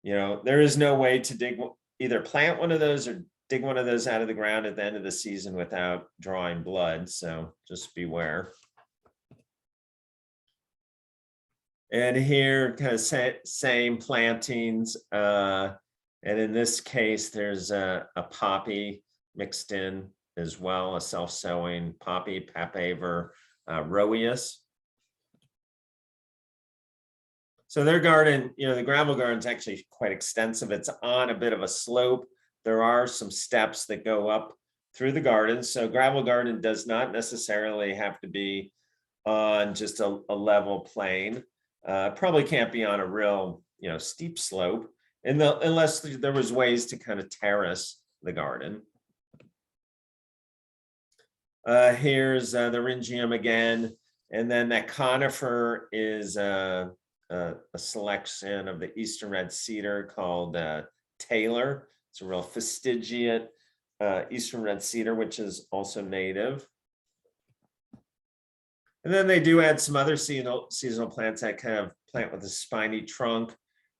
there is no way to either plant one of those or dig one of those out of the ground at the end of the season without drawing blood. So just beware. And here, kind of same plantings. And in this case, there's a poppy mixed in as well, a self-sowing poppy, Papaver roeus. So their garden, the gravel garden is actually quite extensive. It's on a bit of a slope. There are some steps that go up through the garden. So gravel garden does not necessarily have to be on just a level plane. Probably can't be on a real, steep slope, unless there was ways to kind of terrace the garden. Here's the Rhingium again, and then that conifer is a selection of the eastern red cedar called Taylor. It's a real fastigiate eastern red cedar, which is also native. And then they do add some other seasonal plants. That kind of plant with a spiny trunk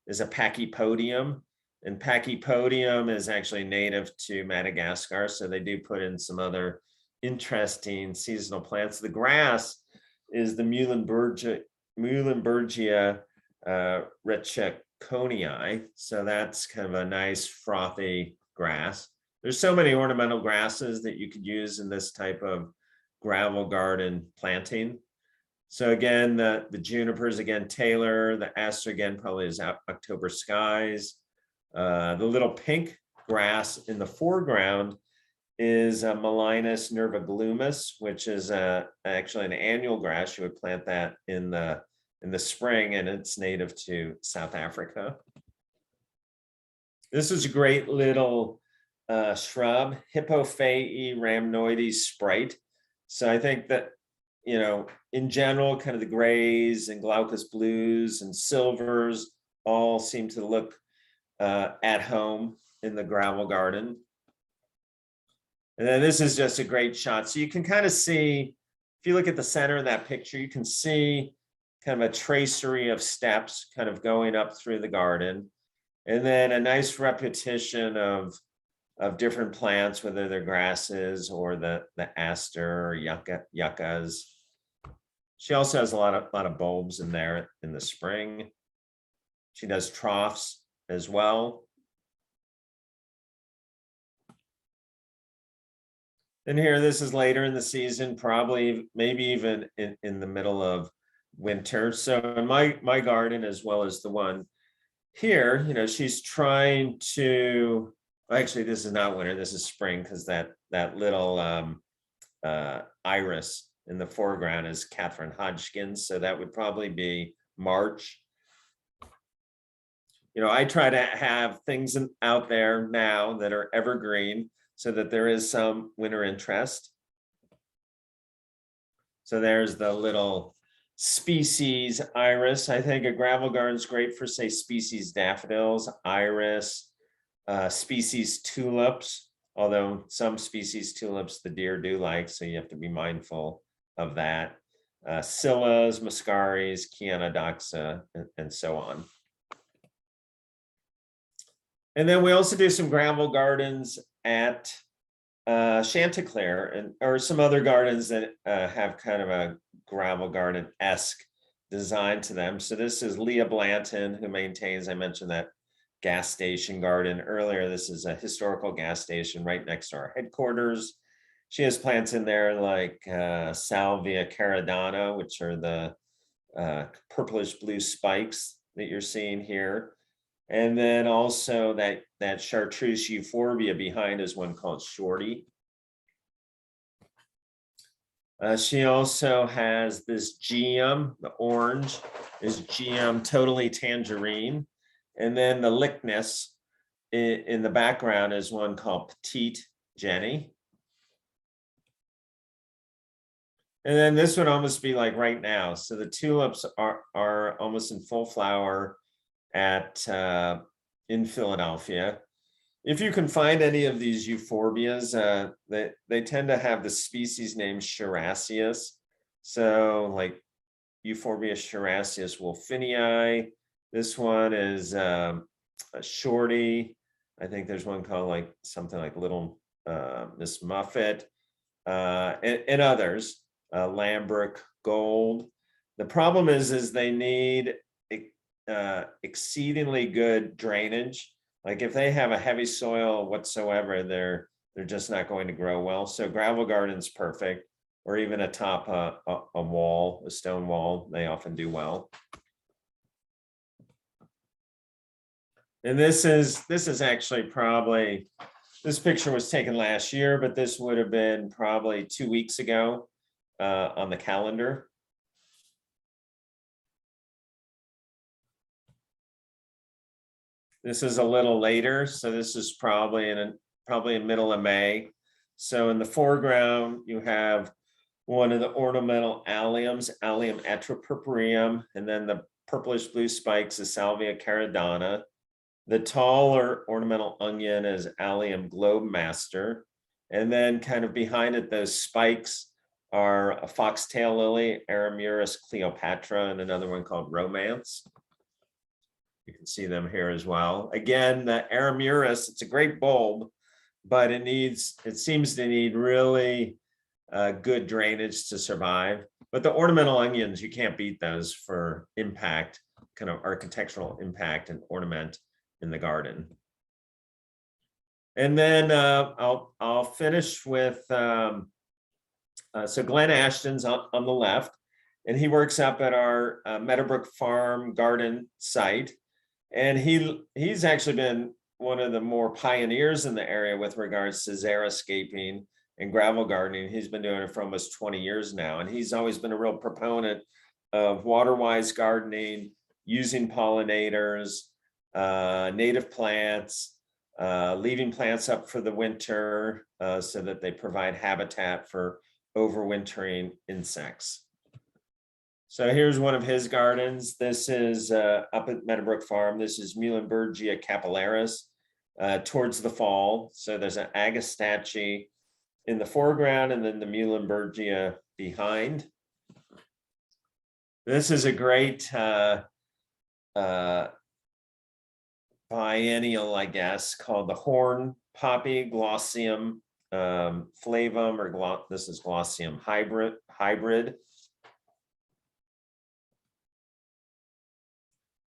is a Pachypodium. And Pachypodium is actually native to Madagascar. So they do put in some other interesting seasonal plants. The grass is the Muhlenbergia rechiconii. So that's kind of a nice frothy grass. There's so many ornamental grasses that you could use in this type of gravel garden planting. So again, the junipers, again, Taylor, the aster, again, probably is October skies. The little pink grass in the foreground is Malinus nerviglumus, which is actually an annual grass. You would plant that in the spring, and it's native to South Africa. This is a great little shrub, Hippophae rhamnoides sprite. So I think that, in general, kind of the grays and glaucous blues and silvers all seem to look at home in the gravel garden. And then this is just a great shot. So you can kind of see, if you look at the center of that picture, you can see kind of a tracery of steps kind of going up through the garden. And then a nice repetition of different plants, whether they're grasses or the aster or yuccas. She also has a lot of bulbs in there in the spring. She does troughs as well. And here, this is later in the season, probably maybe even in the middle of winter. So in my garden, as well as the one here, she's trying to, actually, this is not winter, this is spring, because that little iris in the foreground is Catherine Hodgkins. So that would probably be March. I try to have things out there now that are evergreen, so that there is some winter interest. So there's the little species iris. I think a gravel garden is great for, say, species daffodils, iris, species tulips, although some species tulips the deer do like, so you have to be mindful of that. Scillas, muscaris, Chianodoxa, and so on. And then we also do some gravel gardens at Chanticleer or some other gardens that have kind of a gravel garden-esque design to them. So this is Leah Blanton, who maintains, I mentioned that gas station garden earlier. This is a historical gas station right next to our headquarters. She has plants in there like Salvia caridana, which are the purplish blue spikes that you're seeing here. And then also that chartreuse euphorbia behind is one called Shorty. She also has this geum, the orange is geum totally tangerine. And then the Lychnis in the background is one called Petite Jenny. And then this would almost be like right now. So the tulips are almost in full flower in Philadelphia. If you can find any of these euphorbias, they tend to have the species name Schirraceus. So like Euphorbia Schirraceus wolffinii. This one is a Shorty. I think there's one called like something like Little Miss Muffet, and others, Lambric Gold. The problem is they need exceedingly good drainage. Like if they have a heavy soil whatsoever, they're just not going to grow well. So gravel garden's perfect, or even atop a wall, a stone wall, they often do well. And this is actually probably This picture was taken last year, but this would have been probably 2 weeks ago on the calendar. This is a little later, so this is probably in middle of May. So in the foreground, you have one of the ornamental alliums, Allium atropurpureum, and then the purplish blue spikes is Salvia caridana. The taller ornamental onion is Allium globemaster. And then kind of behind it, those spikes are a foxtail lily, Aramurus cleopatra, and another one called Romance. You can see them here as well. Again, the Aramurus, it's a great bulb, but it seems to need really good drainage to survive. But the ornamental onions, you can't beat those for impact, kind of architectural impact and ornament in the garden. And then I'll finish with, so Glenn Ashton's on the left, and he works up at our Meadowbrook Farm garden site. And he's actually been one of the more pioneers in the area with regards to xeriscaping and gravel gardening. He's been doing it for almost 20 years now. And he's always been a real proponent of water-wise gardening, using pollinators, native plants, leaving plants up for the winter so that they provide habitat for overwintering insects. So here's one of his gardens. This is up at Meadowbrook Farm. This is Muhlenbergia capillaris towards the fall. So there's an agastache in the foreground and then the Muhlenbergia behind. This is a great biennial, I guess, called the horn poppy, Glossium flavum, or this is Glossium hybrid.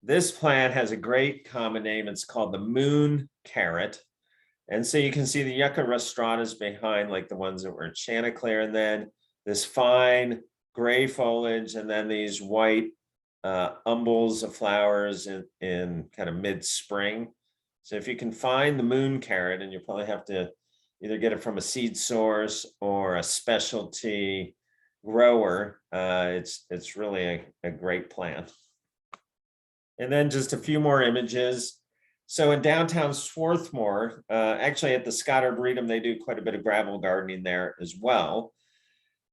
This plant has a great common name. It's called the moon carrot. And so you can see the Yucca rostratus behind, like the ones that were in Chanticleer, and then this fine gray foliage, and then these white umbels of flowers in kind of mid-spring. So if you can find the moon carrot, and you probably have to either get it from a seed source or a specialty grower, it's really a great plant. And then just a few more images. So in downtown Swarthmore, actually at the Scott Arboretum, they do quite a bit of gravel gardening there as well.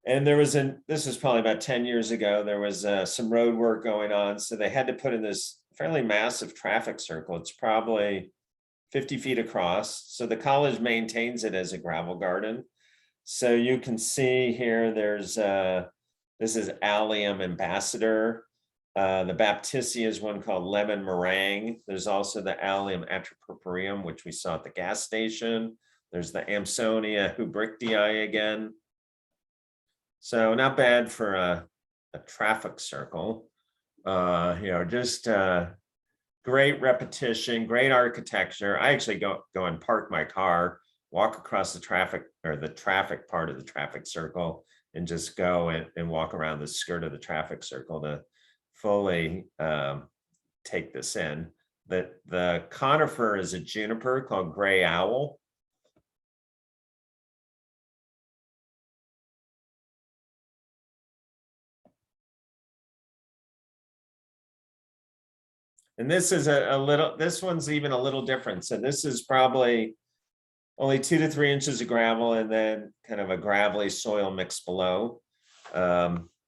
And there was this was probably about 10 years ago, there was some road work going on. So they had to put in this fairly massive traffic circle. It's probably 50 feet across. So the college maintains it as a gravel garden. So you can see here, there's, this is Allium ambassador. The Baptisia is one called lemon meringue. There's also the Allium atropurpureum, which we saw at the gas station. There's the Amsonia hubrichtii again. So not bad for a traffic circle. Just great repetition, great architecture. I actually go and park my car, walk across the traffic, or the traffic part of the traffic circle, and just go and walk around the skirt of the traffic circle to fully take this in. The conifer is a juniper called gray owl. And this is this one's even a little different. So this is probably only 2 to 3 inches of gravel and then kind of a gravelly soil mix below.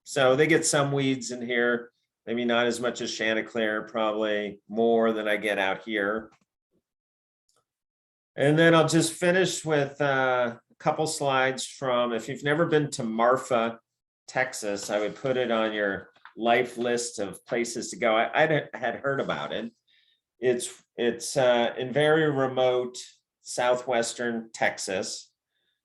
So they get some weeds in here. Maybe not as much as Chanticleer, probably more than I get out here. And then I'll just finish with a couple slides from, if you've never been to Marfa, Texas, I would put it on your life list of places to go. I had heard about it. It's in very remote southwestern Texas.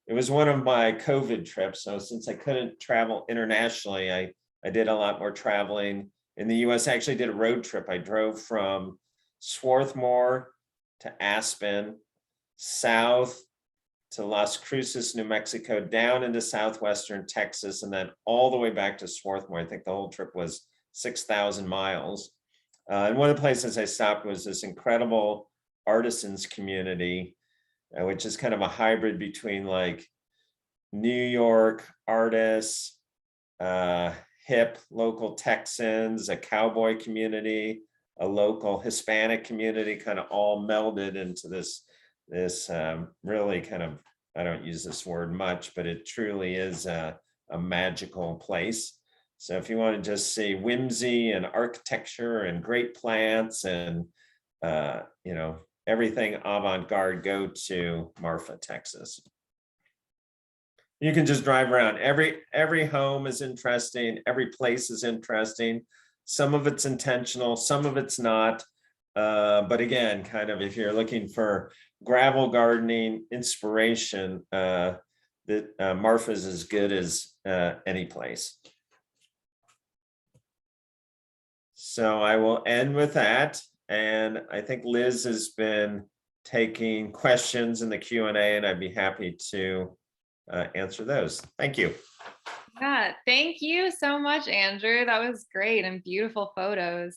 It was one of my COVID trips. So since I couldn't travel internationally, I did a lot more traveling in the US. I actually did a road trip. I drove from Swarthmore to Aspen, south to Las Cruces, New Mexico, down into southwestern Texas, and then all the way back to Swarthmore. I think the whole trip was 6,000 miles. And one of the places I stopped was this incredible artisans community. which is kind of a hybrid between like New York artists, hip local Texans, a cowboy community, a local Hispanic community, kind of all melded into this really kind of, I don't use this word much, but it truly is a magical place. So if you want to just see whimsy and architecture and great plants and everything avant-garde, go to Marfa, Texas. You can just drive around. Every home is interesting. Every place is interesting. Some of it's intentional, some of it's not. But again, kind of if you're looking for gravel gardening inspiration, that Marfa is as good as any place. So I will end with that. And I think Liz has been taking questions in the Q&A, and I'd be happy to answer those. Thank you. Yeah, thank you so much, Andrew. That was great and beautiful photos.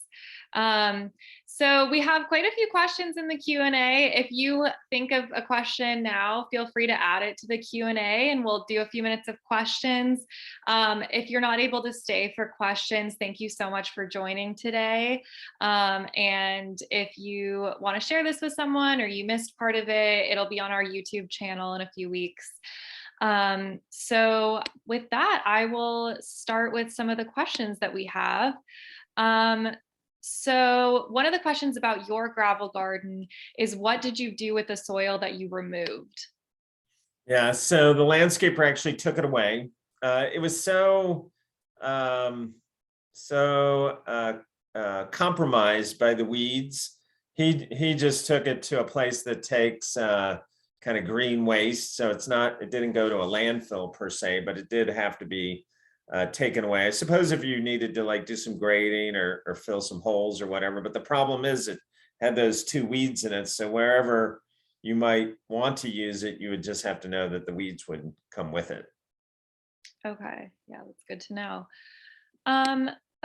So we have quite a few questions in the Q&A. If you think of a question now, feel free to add it to the Q&A and we'll do a few minutes of questions. If you're not able to stay for questions, thank you so much for joining today. And if you want to share this with someone or you missed part of it, it'll be on our YouTube channel in a few weeks. So with that, I will start with some of the questions that we have. So one of the questions about your gravel garden is, what did you do with the soil that you removed? Yeah, so the landscaper actually took it away. It was so compromised by the weeds. He just took it to a place that takes kind of green waste. So it didn't go to a landfill per se, but it did have to be taken away. I suppose if you needed to like do some grading or fill some holes or whatever, but the problem is it had those two weeds in it. So wherever you might want to use it, you would just have to know that the weeds wouldn't come with it. Okay, yeah, that's good to know.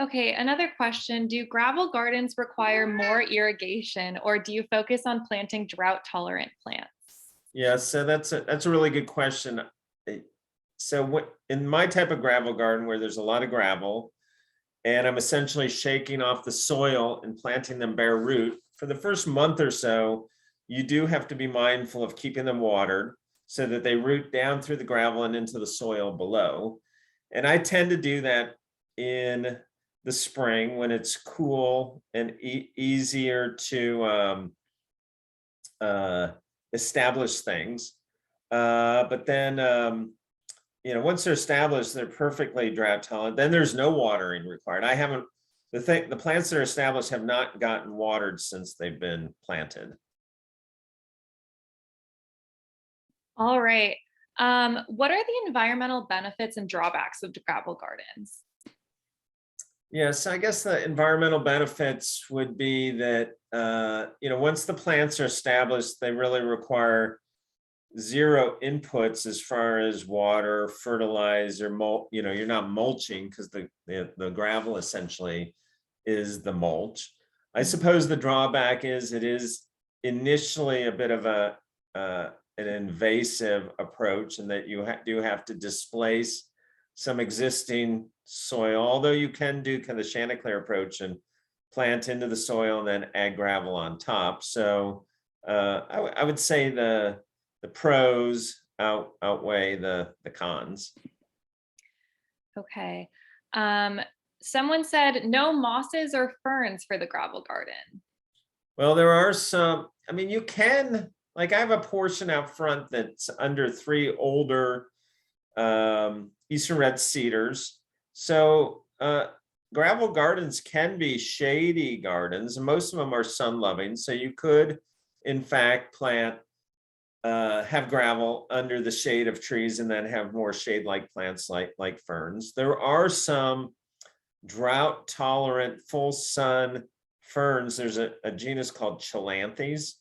Okay, another question. Do gravel gardens require more irrigation, or do you focus on planting drought tolerant plants? Yeah, so that's a really good question. So what in my type of gravel garden where there's a lot of gravel and I'm essentially shaking off the soil and planting them bare root, for the first month or so, you do have to be mindful of keeping them watered so that they root down through the gravel and into the soil below. And I tend to do that in the spring when it's cool and easier to establish things. But then, once they're established, they're perfectly drought tolerant. Then there's no watering required. The plants that are established have not gotten watered since they've been planted. All right. What are the environmental benefits and drawbacks of gravel gardens? Yes, I guess the environmental benefits would be that, once the plants are established, they really require zero inputs as far as water, fertilizer, you're not mulching because the gravel essentially is the mulch. I suppose the drawback is it is initially a bit of an invasive approach, and that you do have to displace some existing soil, although you can do kind of the Chanticleer approach and plant into the soil and then add gravel on top. So I would say the pros outweigh the cons. Okay. Someone said no mosses or ferns for the gravel garden. Well, there are some, you can, like I have a portion out front that's under 3 older Eastern red cedars. So gravel gardens can be shady gardens, and most of them are sun loving. So you could, in fact, have gravel under the shade of trees and then have more shade-like plants like ferns. There are some drought tolerant full sun ferns. There's a genus called Cheilanthes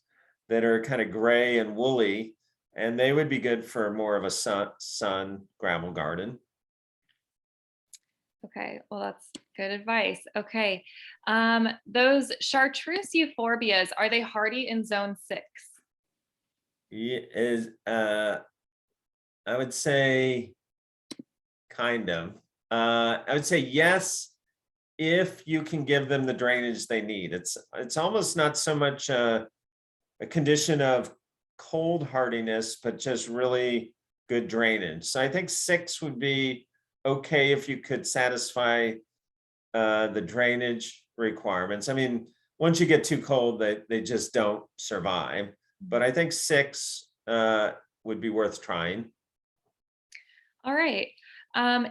that are kind of gray and woolly, and they would be good for more of a sun gravel garden. Okay, well, that's good advice. Okay, those chartreuse euphorbias, are they hardy in zone 6? is, I would say kind of. I would say yes, if you can give them the drainage they need. It's almost not so much a condition of cold hardiness, but just really good drainage. So I think 6 would be okay if you could satisfy the drainage requirements. I mean, once you get too cold, they just don't survive. But I think 6 would be worth trying. All right.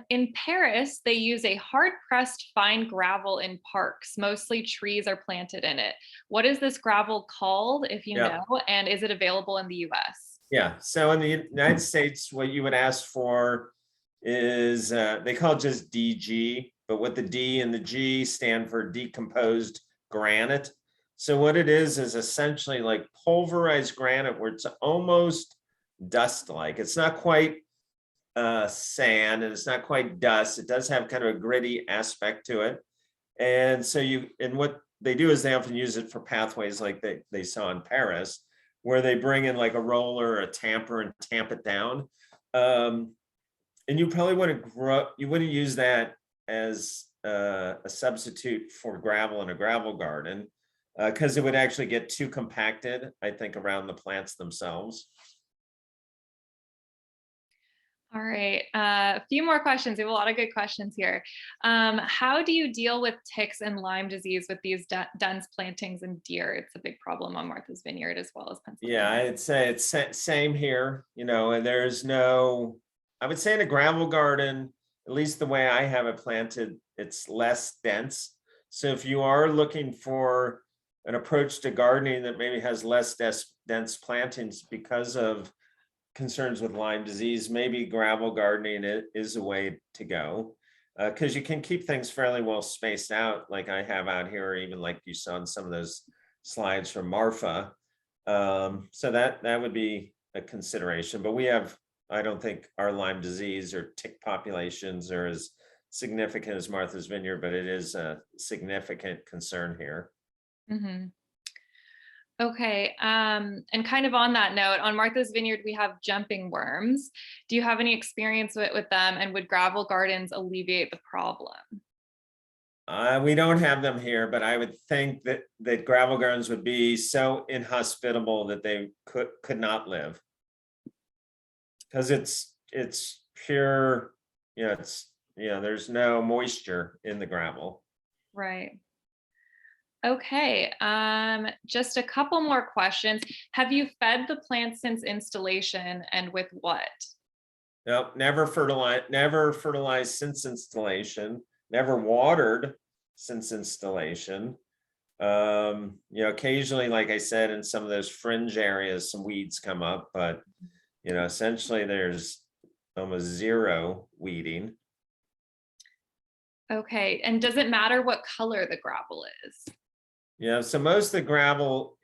In Paris, they use a hard-pressed fine gravel in parks. Mostly trees are planted in it. What is this gravel called, if you Yeah. know, and is it available in the US? Yeah. So in the United States, what you would ask for is they call it just DG, but what the D and the G stand for decomposed granite. So what it is essentially like pulverized granite where it's almost dust-like. It's not quite sand and it's not quite dust. It does have kind of a gritty aspect to it. And so what they do is they often use it for pathways like they saw in Paris, where they bring in like a roller or a tamper and tamp it down. And you probably you wouldn't use that as a substitute for gravel in a gravel garden because it would actually get too compacted, I think, around the plants themselves. All right, a few more questions. We have a lot of good questions here. How do you deal with ticks and Lyme disease with these dense plantings and deer? It's a big problem on Martha's Vineyard as well as Pennsylvania. Yeah, I'd say it's same here, and there's no, I would say in a gravel garden, at least the way I have it planted, it's less dense. So if you are looking for an approach to gardening that maybe has less dense plantings because of concerns with Lyme disease, maybe gravel gardening is a way to go because you can keep things fairly well spaced out like I have out here, or even like you saw in some of those slides from Marfa. So that would be a consideration, but I don't think our Lyme disease or tick populations are as significant as Martha's Vineyard, but it is a significant concern here. Mm-hmm. Okay, and kind of on that note, on Martha's Vineyard, we have jumping worms. Do you have any experience with them, and would gravel gardens alleviate the problem? We don't have them here, but I would think that gravel gardens would be so inhospitable that they could not live. Because it's pure, there's no moisture in the gravel. Right. Okay, just a couple more questions. Have you fed the plants since installation, and with what? Nope, never fertilized since installation, never watered since installation. Occasionally, like I said, in some of those fringe areas, some weeds come up, but essentially there's almost zero weeding. Okay, and does it matter what color the gravel is? Yeah, so most of the gravel,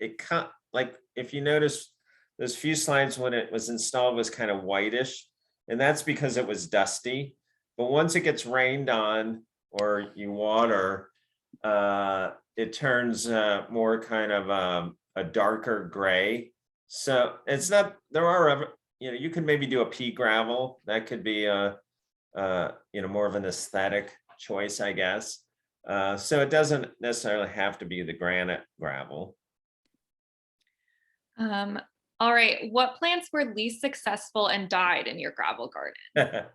like if you notice those few slides when it was installed was kind of whitish, and that's because it was dusty. But once it gets rained on or you water, it turns more kind of a darker gray. So it's not, you can maybe do a pea gravel. That could be more of an aesthetic choice, I guess. So it doesn't necessarily have to be the granite gravel. All right, what plants were least successful and died in your gravel garden?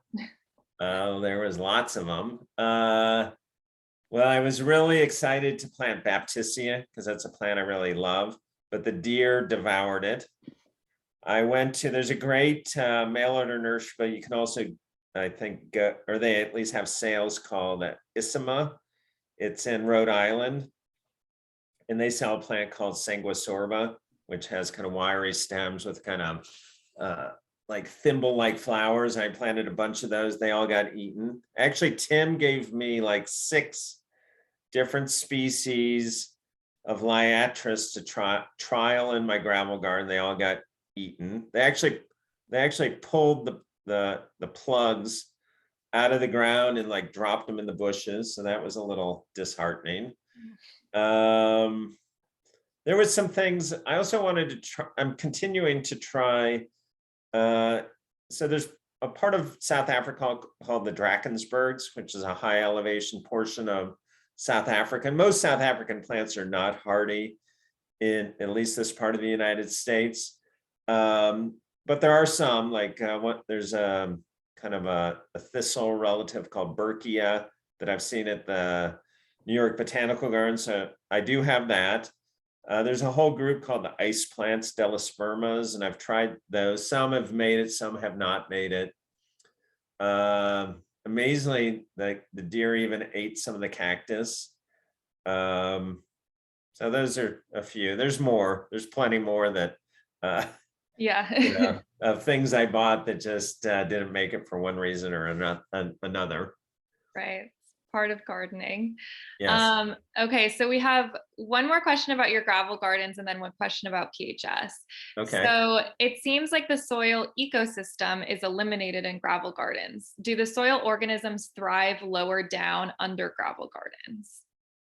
There was lots of them. Well, I was really excited to plant Baptisia because that's a plant I really love, but the deer devoured it. There's a great mail order nursery, but you can also, I think, or they at least have sales called Isima. It's in Rhode Island, and they sell a plant called Sanguisorba, which has kind of wiry stems with kind of like thimble-like flowers. I planted a bunch of those. They all got eaten. Actually, Tim gave me like 6 different species of liatris to trial in my gravel garden. They all got eaten. They actually pulled the plugs out of the ground and like dropped them in the bushes. So that was a little disheartening. There was some things I also wanted to try. I'm continuing to try. So there's a part of South Africa called the Drakensbergs, which is a high elevation portion of South Africa. And most South African plants are not hardy in at least this part of the United States. But there are some, like there's a kind of a thistle relative called Berkia that I've seen at the New York Botanical Garden. So I do have that. There's a whole group called the ice plants, Delospermas, and I've tried those. Some have made it, some have not made it. Amazingly, the deer even ate some of the cactus. So those are a few. There's more. There's plenty more that, Yeah. of things I bought that just didn't make it for one reason or another. Right. Part of gardening. Yes. Okay, so we have one more question about your gravel gardens and then one question about PHS. Okay. So it seems like the soil ecosystem is eliminated in gravel gardens. Do the soil organisms thrive lower down under gravel gardens?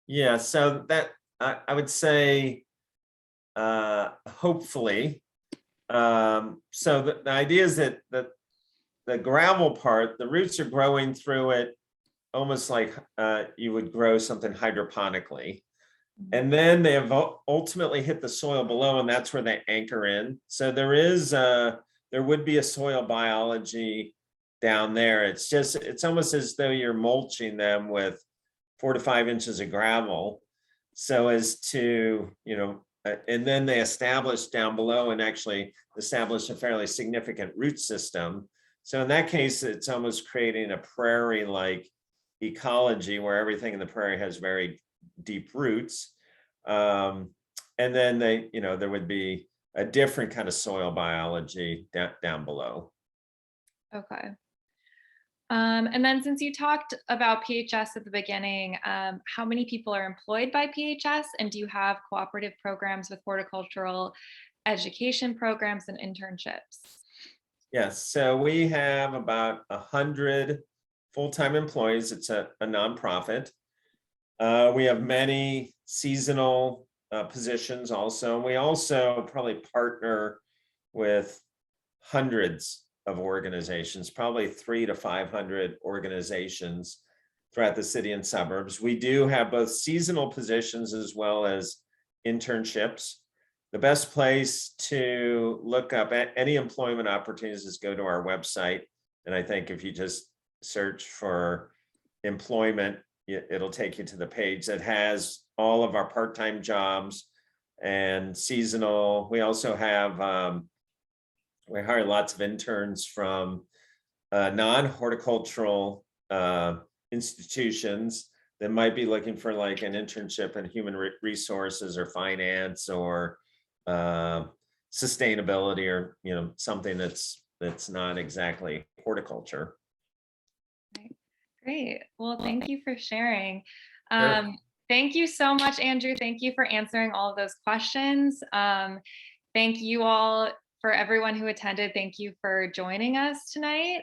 Yeah. So that I would say, hopefully. So the idea is that the gravel part, the roots are growing through it almost like you would grow something hydroponically. And then they have ultimately hit the soil below, and that's where they anchor in. So there would be a soil biology down there. It's almost as though you're mulching them with 4 to 5 inches of gravel, so as to, and then they establish down below and actually establish a fairly significant root system. So in that case, it's almost creating a prairie-like ecology where everything in the prairie has very deep roots. And then there would be a different kind of soil biology down below. Okay. And then since you talked about PHS at the beginning, how many people are employed by PHS? And do you have cooperative programs with horticultural education programs and internships? Yes, so we have about 100 full-time employees. It's a nonprofit. We have many seasonal positions also. We also probably partner with hundreds of organizations, probably 300 to 500 organizations throughout the city and suburbs. We do have both seasonal positions as well as internships. The best place to look up any employment opportunities is go to our website. And I think if you just search for employment, it'll take you to the page that has all of our part-time jobs and seasonal. We also have, we hire lots of interns from non-horticultural institutions that might be looking for like an internship in human resources or finance or sustainability, or something that's not exactly horticulture. Great. Well, thank you for sharing. Sure. Thank you so much, Andrew. Thank you for answering all of those questions. Thank you all, for everyone who attended. Thank you for joining us tonight.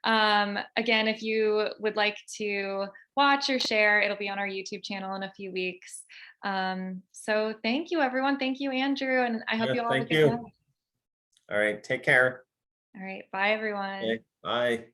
Again, if you would like to watch or share, it'll be on our YouTube channel in a few weeks. So thank you, everyone. Thank you, Andrew. And I hope you all have a good night. All right. Take care. All right. Bye, everyone. Okay, bye.